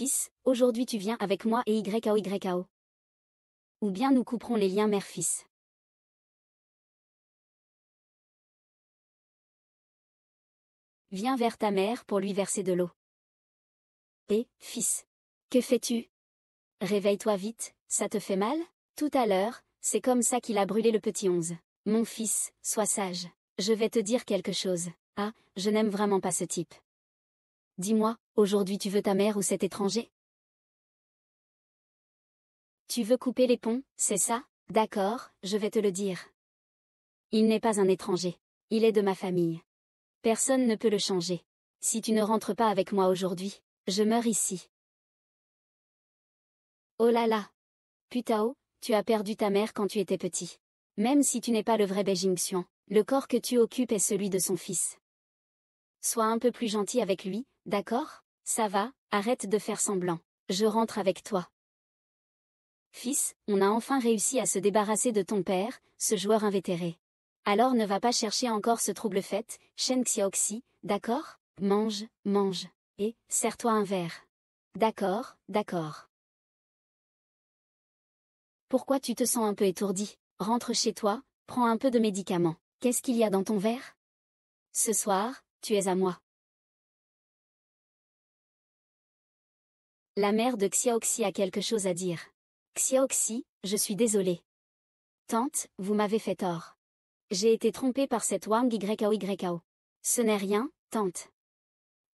Fils, aujourd'hui tu viens avec moi et YKO. Ou bien nous couperons les liens mère-fils. Viens vers ta mère pour lui verser de l'eau. Et, fils. Que fais-tu? Réveille-toi vite, ça te fait mal? Tout à l'heure, c'est comme ça qu'il a brûlé le petit 11. Mon fils, sois sage. Je vais te dire quelque chose. Ah, je n'aime vraiment pas ce type. Dis-moi, aujourd'hui tu veux ta mère ou cet étranger? Tu veux couper les ponts, c'est ça? D'accord, je vais te le dire. Il n'est pas un étranger. Il est de ma famille. Personne ne peut le changer. Si tu ne rentres pas avec moi aujourd'hui, je meurs ici. Oh là là! Putao, tu as perdu ta mère quand tu étais petit. Même si tu n'es pas le vrai Beijing-Xian, le corps que tu occupes est celui de son fils. Sois un peu plus gentil avec lui, d'accord? Ça va, arrête de faire semblant. Je rentre avec toi. Fils, on a enfin réussi à se débarrasser de ton père, ce joueur invétéré. Alors ne va pas chercher encore ce trouble fait, Shen Xiaoxi, d'accord? Mange, mange. Et, sers-toi un verre. D'accord, d'accord. Pourquoi tu te sens un peu étourdi? Rentre chez toi, prends un peu de médicaments. Qu'est-ce qu'il y a dans ton verre? Ce soir, tu es à moi. La mère de Xiaoxi a quelque chose à dire. Xiaoxi, je suis désolée. Tante, vous m'avez fait tort. J'ai été trompée par cette Wang YKO. Ce n'est rien, tante.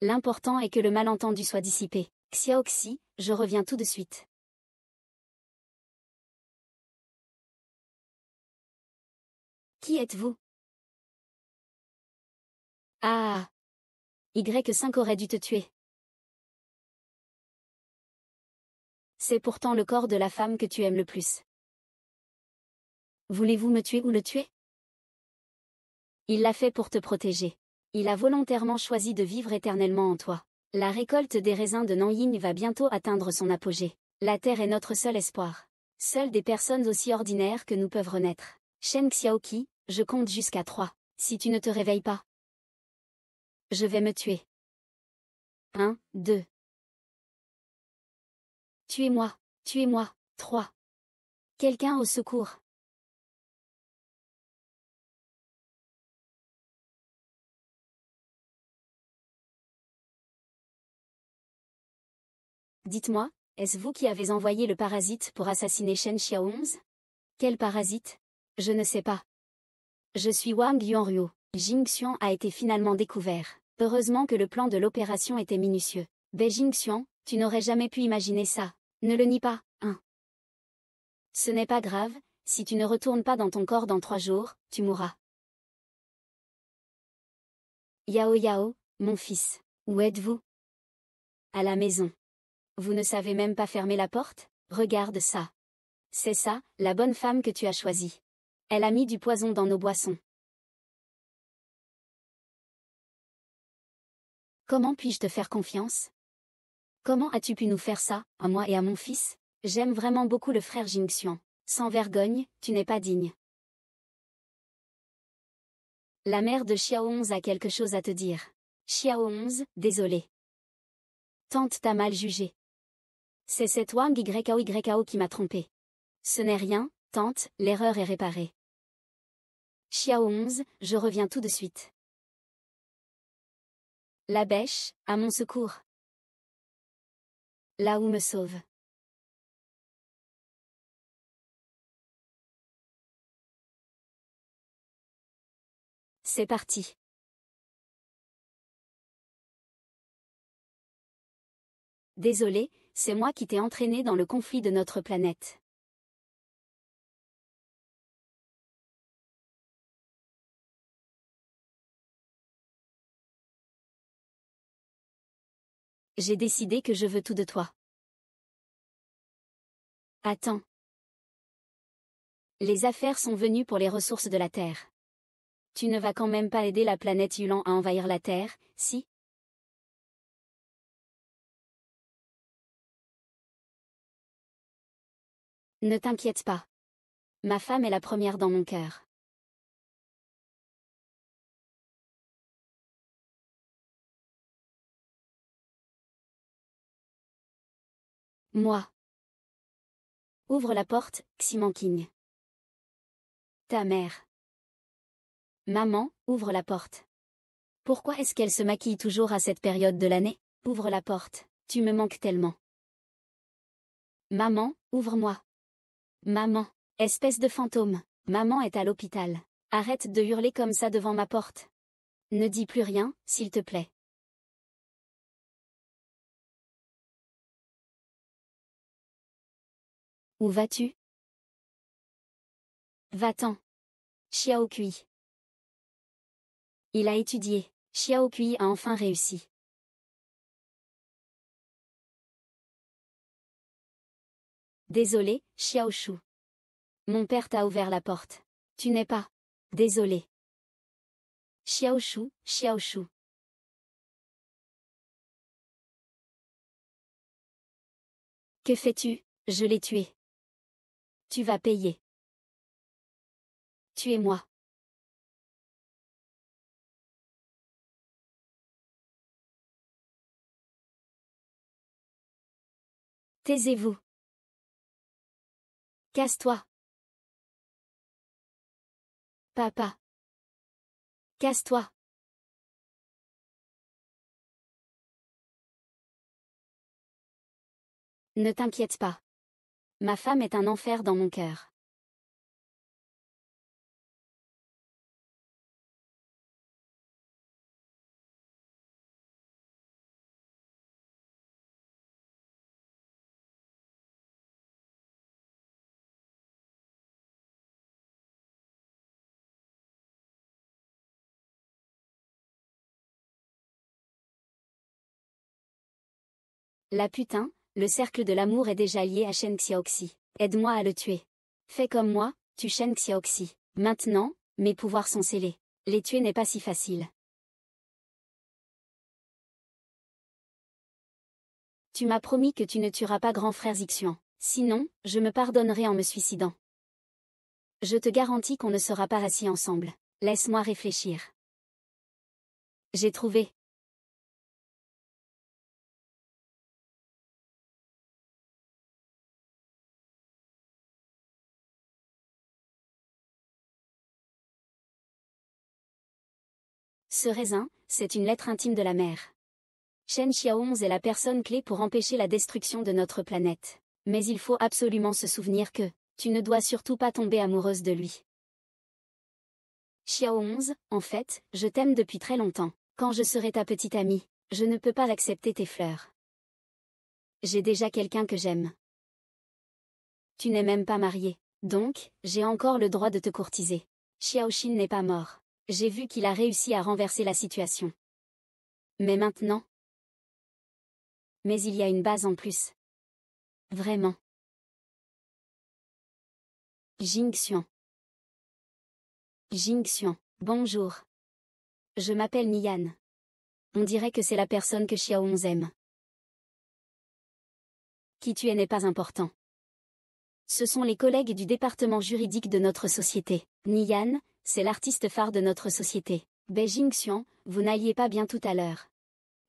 L'important est que le malentendu soit dissipé. Xiaoxi, je reviens tout de suite. Qui êtes-vous? Ah! Y5 aurait dû te tuer. C'est pourtant le corps de la femme que tu aimes le plus. Voulez-vous me tuer ou le tuer? Il l'a fait pour te protéger. Il a volontairement choisi de vivre éternellement en toi. La récolte des raisins de Nanyin va bientôt atteindre son apogée. La terre est notre seul espoir. Seules des personnes aussi ordinaires que nous peuvent renaître. Shen Xiaoqi, je compte jusqu'à 3. Si tu ne te réveilles pas, je vais me tuer. 1, 2. Tuez-moi, tuez-moi. 3. Quelqu'un au secours. Dites-moi, est-ce vous qui avez envoyé le parasite pour assassiner Shen Xiaoonz? Quel parasite? Je ne sais pas. Je suis Wang Yuanruo. Jingxian a été finalement découvert. Heureusement que le plan de l'opération était minutieux. Beijing Xian, tu n'aurais jamais pu imaginer ça. Ne le nie pas, hein. Ce n'est pas grave, si tu ne retournes pas dans ton corps dans 3 jours, tu mourras. Yao Yao, mon fils. Où êtes-vous? À la maison. Vous ne savez même pas fermer la porte? Regarde ça. C'est ça, la bonne femme que tu as choisie. Elle a mis du poison dans nos boissons. Comment puis-je te faire confiance? Comment as-tu pu nous faire ça, à moi et à mon fils? J'aime vraiment beaucoup le frère Jingxian. Sans vergogne, tu n'es pas digne. La mère de Xiaoonz a quelque chose à te dire. Xiaoonz, désolé. Tante t'a mal jugé. C'est cette Wang YKO qui m'a trompé. Ce n'est rien, tante, l'erreur est réparée. Xiaoonz, je reviens tout de suite. La bêche, à mon secours. Là où me sauve. C'est parti. Désolé, c'est moi qui t'ai entraîné dans le conflit de notre planète. J'ai décidé que je veux tout de toi. Attends. Les affaires sont venues pour les ressources de la Terre. Tu ne vas quand même pas aider la planète Yulan à envahir la Terre, si? Ne t'inquiète pas. Ma femme est la première dans mon cœur. Moi. Ouvre la porte, Ximan King. Ta mère. Maman, ouvre la porte. Pourquoi est-ce qu'elle se maquille toujours à cette période de l'année? Ouvre la porte, tu me manques tellement. Maman, ouvre-moi. Maman, espèce de fantôme, maman est à l'hôpital. Arrête de hurler comme ça devant ma porte. Ne dis plus rien, s'il te plaît. Où vas-tu? Va-t'en. Xiao Kui. Il a étudié. Xiao Kui a enfin réussi. Désolé, Xiao Shu. Mon père t'a ouvert la porte. Tu n'es pas. Désolé. Xiao Shu, Xiao Shu. Que fais-tu? Je l'ai tué. Tu vas payer. Tuez-moi. Taisez-vous. Casse-toi. Papa. Casse-toi. Ne t'inquiète pas. Ma femme est un enfer dans mon cœur. La putain, le cercle de l'amour est déjà lié à Shen Xiaoxi. Aide-moi à le tuer. Fais comme moi, tue Shen Xiaoxi. Maintenant, mes pouvoirs sont scellés. Les tuer n'est pas si facile. Tu m'as promis que tu ne tueras pas grand frère Xixuan. Sinon, je me pardonnerai en me suicidant. Je te garantis qu'on ne sera pas assis ensemble. Laisse-moi réfléchir. J'ai trouvé. Ce raisin, c'est une lettre intime de la mère. Shen Xiaohong est la personne clé pour empêcher la destruction de notre planète. Mais il faut absolument se souvenir que, tu ne dois surtout pas tomber amoureuse de lui. Xiaohong, en fait, je t'aime depuis très longtemps. Quand je serai ta petite amie, je ne peux pas accepter tes fleurs. J'ai déjà quelqu'un que j'aime. Tu n'es même pas marié. Donc, j'ai encore le droit de te courtiser. Xiaoxin n'est pas mort. J'ai vu qu'il a réussi à renverser la situation. Mais maintenant? Mais il y a une base en plus. Vraiment. Jingxian. Jingxian. Bonjour. Je m'appelle Nian. On dirait que c'est la personne que Xiaohong aime. Qui tu es n'est pas important. Ce sont les collègues du département juridique de notre société. Nian, c'est l'artiste phare de notre société. Jingxian, vous n'alliez pas bien tout à l'heure.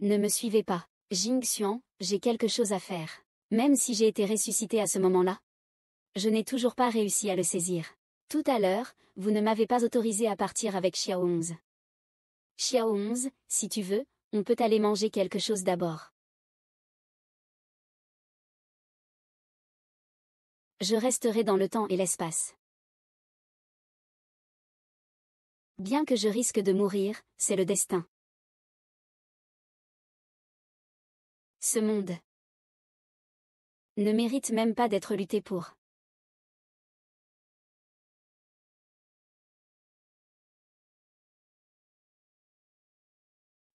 Ne me suivez pas. Jingxian, j'ai quelque chose à faire. Même si j'ai été ressuscité à ce moment-là. Je n'ai toujours pas réussi à le saisir. Tout à l'heure, vous ne m'avez pas autorisé à partir avec Xiaohong. Xiaohong, si tu veux, on peut aller manger quelque chose d'abord. Je resterai dans le temps et l'espace. Bien que je risque de mourir, c'est le destin. Ce monde ne mérite même pas d'être lutté pour.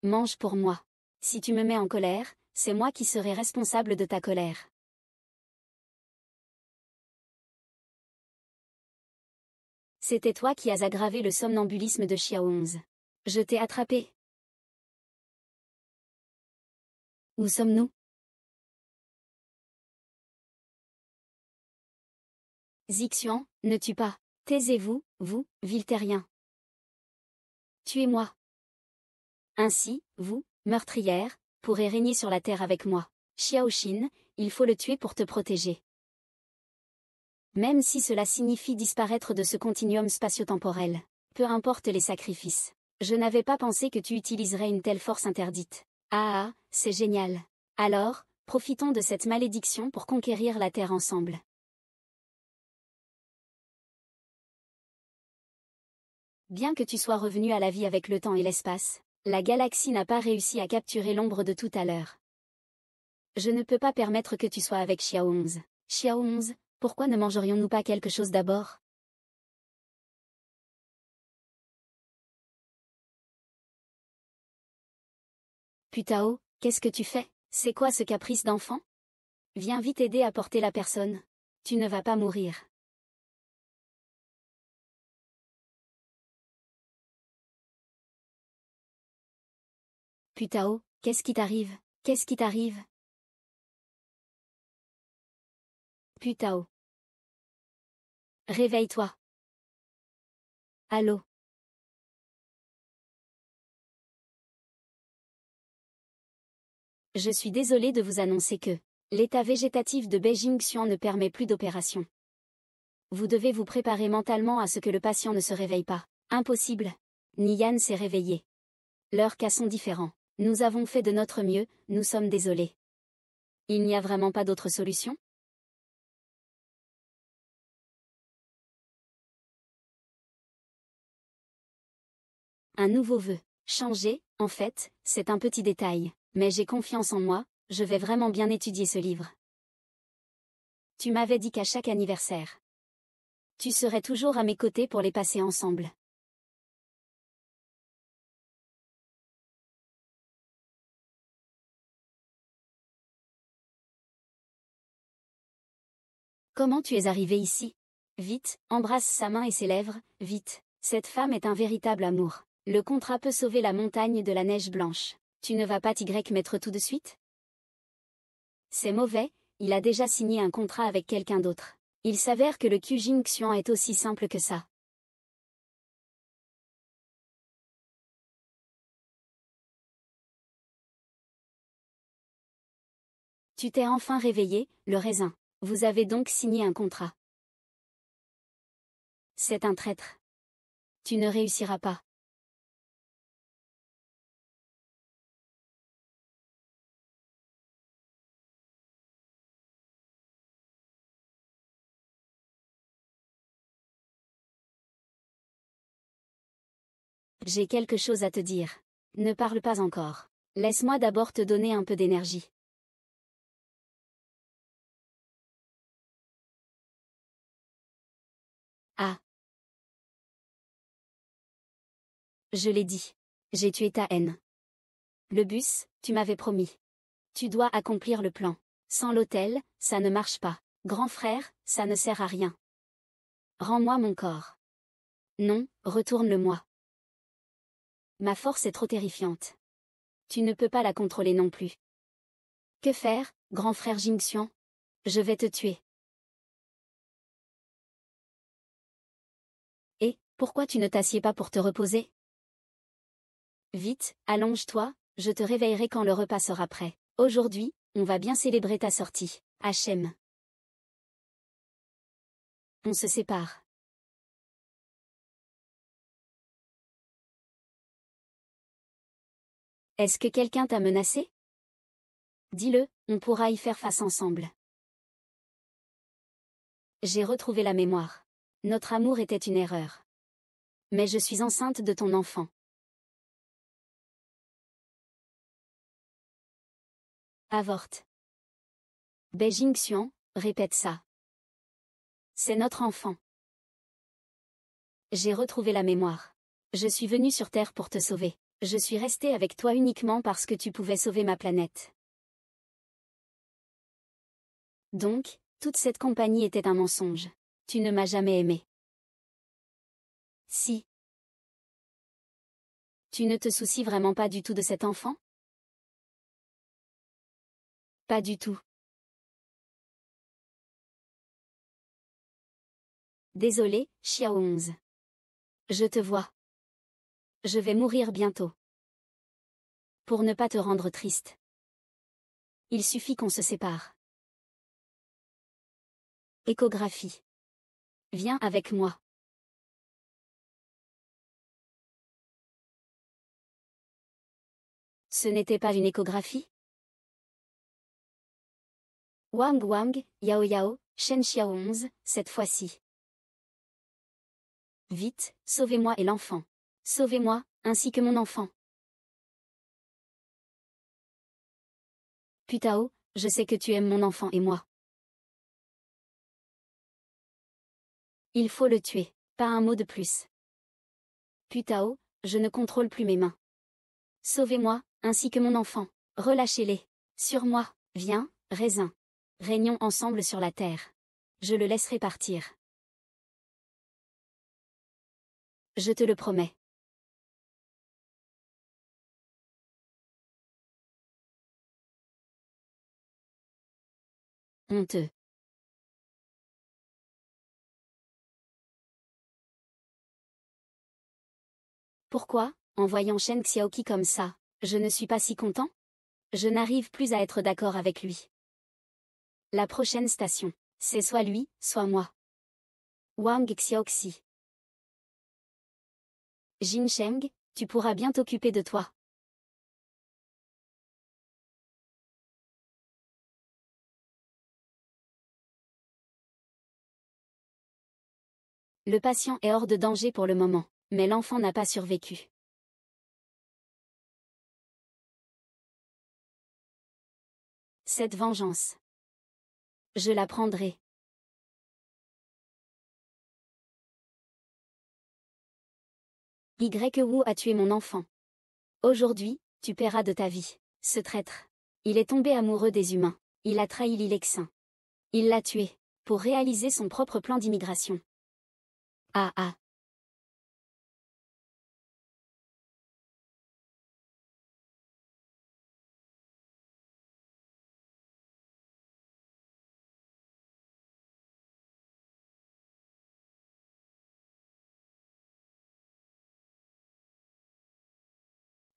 Mange pour moi. Si tu me mets en colère, c'est moi qui serai responsable de ta colère. C'était toi qui as aggravé le somnambulisme de Xiaohong. Je t'ai attrapé. Où sommes-nous? Xixuan, ne tue pas. Taisez-vous, vous, vil terrien. Tuez-moi. Ainsi, vous, meurtrière, pourrez régner sur la terre avec moi. Xiaoxin, il faut le tuer pour te protéger. Même si cela signifie disparaître de ce continuum spatio-temporel. Peu importe les sacrifices. Je n'avais pas pensé que tu utiliserais une telle force interdite. Ah, c'est génial. Alors, profitons de cette malédiction pour conquérir la Terre ensemble. Bien que tu sois revenu à la vie avec le temps et l'espace, la galaxie n'a pas réussi à capturer l'ombre de tout à l'heure. Je ne peux pas permettre que tu sois avec Xiao 11. Xiao 11, pourquoi ne mangerions-nous pas quelque chose d'abord? Putao, qu'est-ce que tu fais? C'est quoi ce caprice d'enfant? Viens vite aider à porter la personne. Tu ne vas pas mourir. Putao, qu'est-ce qui t'arrive? Qu'est-ce qui t'arrive? Putao. Réveille-toi. Allô? Je suis désolé de vous annoncer que l'état végétatif de Beijing Xian ne permet plus d'opération. Vous devez vous préparer mentalement à ce que le patient ne se réveille pas. Impossible. Nian s'est réveillé. Leurs cas sont différents. Nous avons fait de notre mieux, nous sommes désolés. Il n'y a vraiment pas d'autre solution? Un nouveau vœu. Changer, en fait, c'est un petit détail. Mais j'ai confiance en moi, je vais vraiment bien étudier ce livre. Tu m'avais dit qu'à chaque anniversaire, tu serais toujours à mes côtés pour les passer ensemble. Comment tu es arrivé ici? Vite, embrasse sa main et ses lèvres, vite. Cette femme est un véritable amour. Le contrat peut sauver la montagne de la neige blanche. Tu ne vas pas t'y mettre tout de suite? C'est mauvais, il a déjà signé un contrat avec quelqu'un d'autre. Il s'avère que le Qujing Xian est aussi simple que ça. Tu t'es enfin réveillé, le raisin. Vous avez donc signé un contrat. C'est un traître. Tu ne réussiras pas. J'ai quelque chose à te dire. Ne parle pas encore. Laisse-moi d'abord te donner un peu d'énergie. Ah. Je l'ai dit. J'ai tué ta haine. Le bus, tu m'avais promis. Tu dois accomplir le plan. Sans l'hôtel, ça ne marche pas. Grand frère, ça ne sert à rien. Rends-moi mon corps. Non, retourne-le-moi. Ma force est trop terrifiante. Tu ne peux pas la contrôler non plus. Que faire, grand frère Jingxian? Je vais te tuer. Et, pourquoi tu ne t'assieds pas pour te reposer? Vite, allonge-toi, je te réveillerai quand le repas sera prêt. Aujourd'hui, on va bien célébrer ta sortie, Hachem. On se sépare. Est-ce que quelqu'un t'a menacé? Dis-le, on pourra y faire face ensemble. J'ai retrouvé la mémoire. Notre amour était une erreur. Mais je suis enceinte de ton enfant. Avorte. Beijing Xian, répète ça. C'est notre enfant. J'ai retrouvé la mémoire. Je suis venu sur Terre pour te sauver. Je suis resté avec toi uniquement parce que tu pouvais sauver ma planète. Donc, toute cette compagnie était un mensonge. Tu ne m'as jamais aimé. Si. Tu ne te soucies vraiment pas du tout de cet enfant? Pas du tout. Désolé, Xiao 11. Je te vois. Je vais mourir bientôt. Pour ne pas te rendre triste. Il suffit qu'on se sépare. Échographie. Viens avec moi. Ce n'était pas une échographie? Wang Wang, Yao Yao, Shen Xiao 11, cette fois-ci. Vite, sauvez-moi et l'enfant. Sauvez-moi, ainsi que mon enfant. Putao, je sais que tu aimes mon enfant et moi. Il faut le tuer, pas un mot de plus. Putao, je ne contrôle plus mes mains. Sauvez-moi, ainsi que mon enfant. Relâchez-les. Sur moi, viens, raisin. Régnons ensemble sur la terre. Je le laisserai partir. Je te le promets. Honteux. Pourquoi, en voyant Shen Xiaoqi comme ça, je ne suis pas si content? Je n'arrive plus à être d'accord avec lui. La prochaine station, c'est soit lui, soit moi. Wang Xiaoxi. Jin Sheng, tu pourras bien t'occuper de toi. Le patient est hors de danger pour le moment, mais l'enfant n'a pas survécu. Cette vengeance. Je la prendrai. Wu a tué mon enfant. Aujourd'hui, tu paieras de ta vie. Ce traître. Il est tombé amoureux des humains. Il a trahi l'Ilexin. Il l'a tué. Pour réaliser son propre plan d'immigration. Ah ah.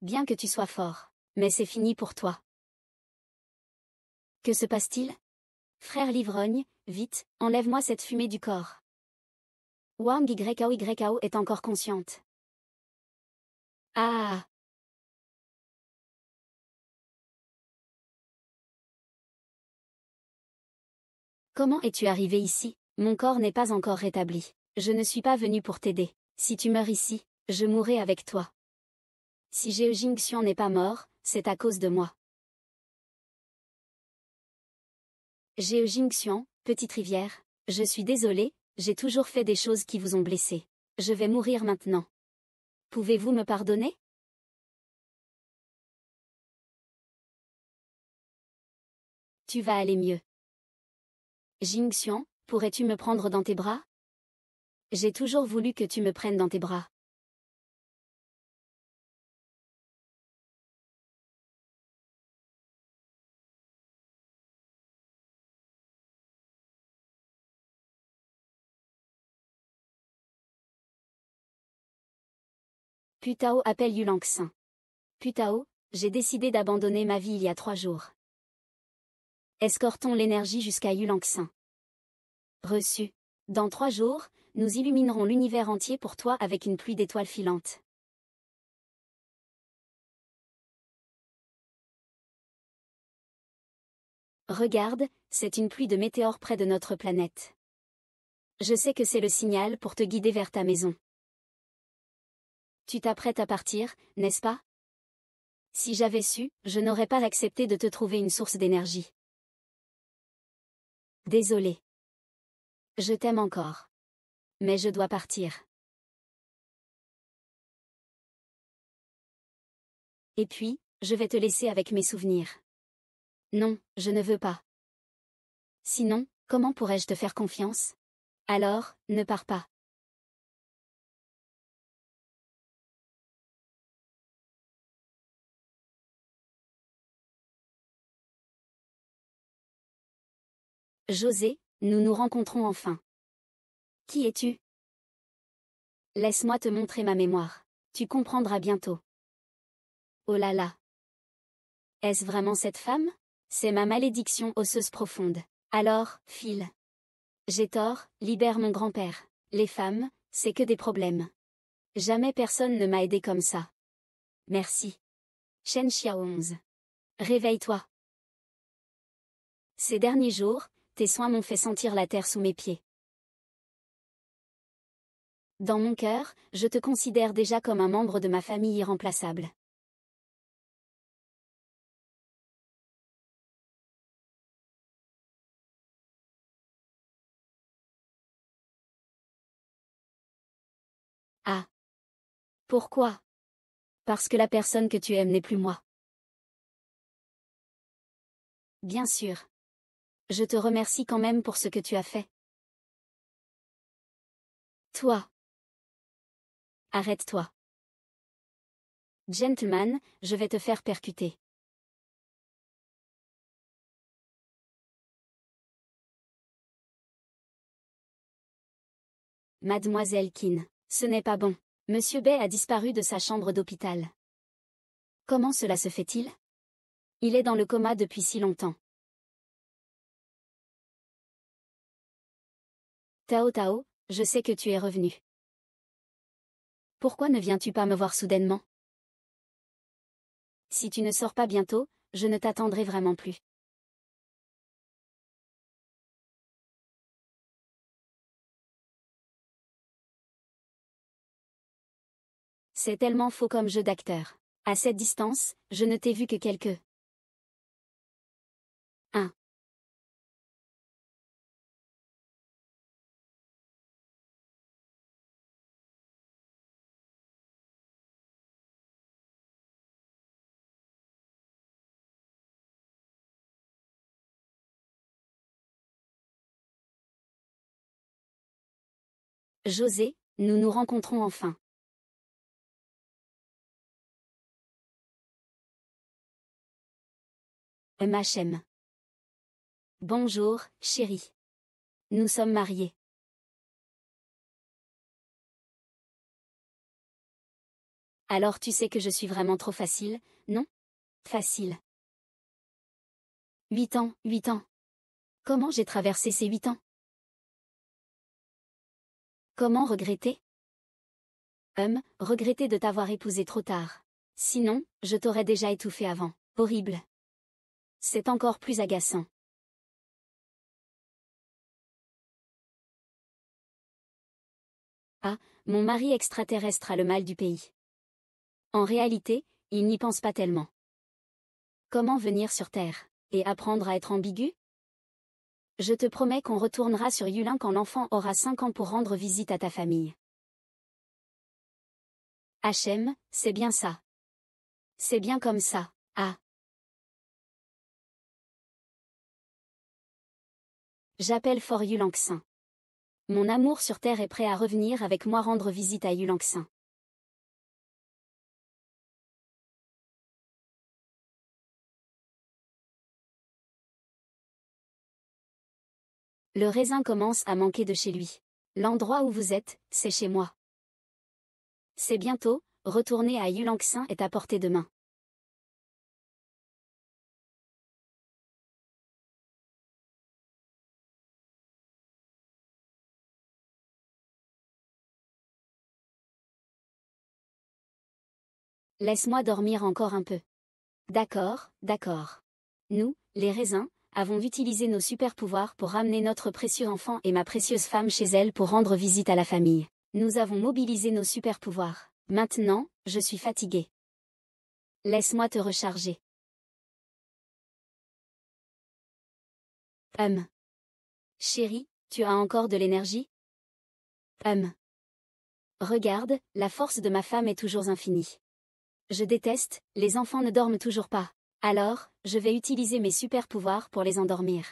Bien que tu sois fort. Mais c'est fini pour toi. Que se passe-t-il? Frère l'ivrogne, vite, enlève-moi cette fumée du corps. Wang YAO est encore consciente. Ah. Comment es-tu arrivé ici? Mon corps n'est pas encore rétabli. Je ne suis pas venu pour t'aider. Si tu meurs ici, je mourrai avec toi. Si Jie Jingxian n'est pas mort, c'est à cause de moi. Jie Jingxian, petite rivière, je suis désolé, j'ai toujours fait des choses qui vous ont blessé. Je vais mourir maintenant. Pouvez-vous me pardonner? Tu vas aller mieux. Jingxian, pourrais-tu me prendre dans tes bras? J'ai toujours voulu que tu me prennes dans tes bras. Putao appelle Yulangxin. Putao, j'ai décidé d'abandonner ma vie il y a 3 jours. Escortons l'énergie jusqu'à Yulangxin. Reçu. Dans 3 jours, nous illuminerons l'univers entier pour toi avec une pluie d'étoiles filantes. Regarde, c'est une pluie de météores près de notre planète. Je sais que c'est le signal pour te guider vers ta maison. Tu t'apprêtes à partir, n'est-ce pas? Si j'avais su, je n'aurais pas accepté de te trouver une source d'énergie. Désolé. Je t'aime encore. Mais je dois partir. Et puis, je vais te laisser avec mes souvenirs. Non, je ne veux pas. Sinon, comment pourrais-je te faire confiance? Alors, ne pars pas. José, nous nous rencontrons enfin. Qui es-tu? Laisse-moi te montrer ma mémoire. Tu comprendras bientôt. Oh là là. Est-ce vraiment cette femme? C'est ma malédiction osseuse profonde. Alors, file. J'ai tort, libère mon grand-père. Les femmes, c'est que des problèmes. Jamais personne ne m'a aidé comme ça. Merci. Shen Xiao 11. Réveille-toi. Ces derniers jours, tes soins m'ont fait sentir la terre sous mes pieds. Dans mon cœur, je te considère déjà comme un membre de ma famille irremplaçable. Ah. Pourquoi? Parce que la personne que tu aimes n'est plus moi. Bien sûr. Je te remercie quand même pour ce que tu as fait. Toi. Arrête-toi. Gentleman, je vais te faire percuter. Mademoiselle Qin, ce n'est pas bon. Monsieur Bay a disparu de sa chambre d'hôpital. Comment cela se fait-il? Il est dans le coma depuis si longtemps. Tao Tao, je sais que tu es revenu. Pourquoi ne viens-tu pas me voir soudainement? Si tu ne sors pas bientôt, je ne t'attendrai vraiment plus. C'est tellement faux comme jeu d'acteur. À cette distance, je ne t'ai vu que quelques... 1. José, nous nous rencontrons enfin. MHM. Bonjour, chérie. Nous sommes mariés. Alors tu sais que je suis vraiment trop facile, non? Facile. 8 ans, 8 ans. Comment j'ai traversé ces 8 ans? Comment regretter? Regretter de t'avoir épousé trop tard. Sinon, je t'aurais déjà étouffé avant. Horrible. C'est encore plus agaçant. Ah, mon mari extraterrestre a le mal du pays. En réalité, il n'y pense pas tellement. Comment venir sur Terre, et apprendre à être ambigu? Je te promets qu'on retournera sur Yulin quand l'enfant aura 5 ans pour rendre visite à ta famille. HM, c'est bien ça. C'est bien comme ça. Ah. J'appelle fort Yulanksin. Mon amour sur Terre est prêt à revenir avec moi rendre visite à Yulanksin. Le raisin commence à manquer de chez lui. L'endroit où vous êtes, c'est chez moi. C'est bientôt, retourner à Yulanksin est à portée de main. Laisse-moi dormir encore un peu. D'accord, d'accord. Nous, les raisins, avons utilisé nos super-pouvoirs pour ramener notre précieux enfant et ma précieuse femme chez elle pour rendre visite à la famille. Nous avons mobilisé nos super-pouvoirs. Maintenant, je suis fatiguée. Laisse-moi te recharger. Chérie, tu as encore de l'énergie? Regarde, la force de ma femme est toujours infinie. Je déteste, les enfants ne dorment toujours pas. Alors, je vais utiliser mes super-pouvoirs pour les endormir.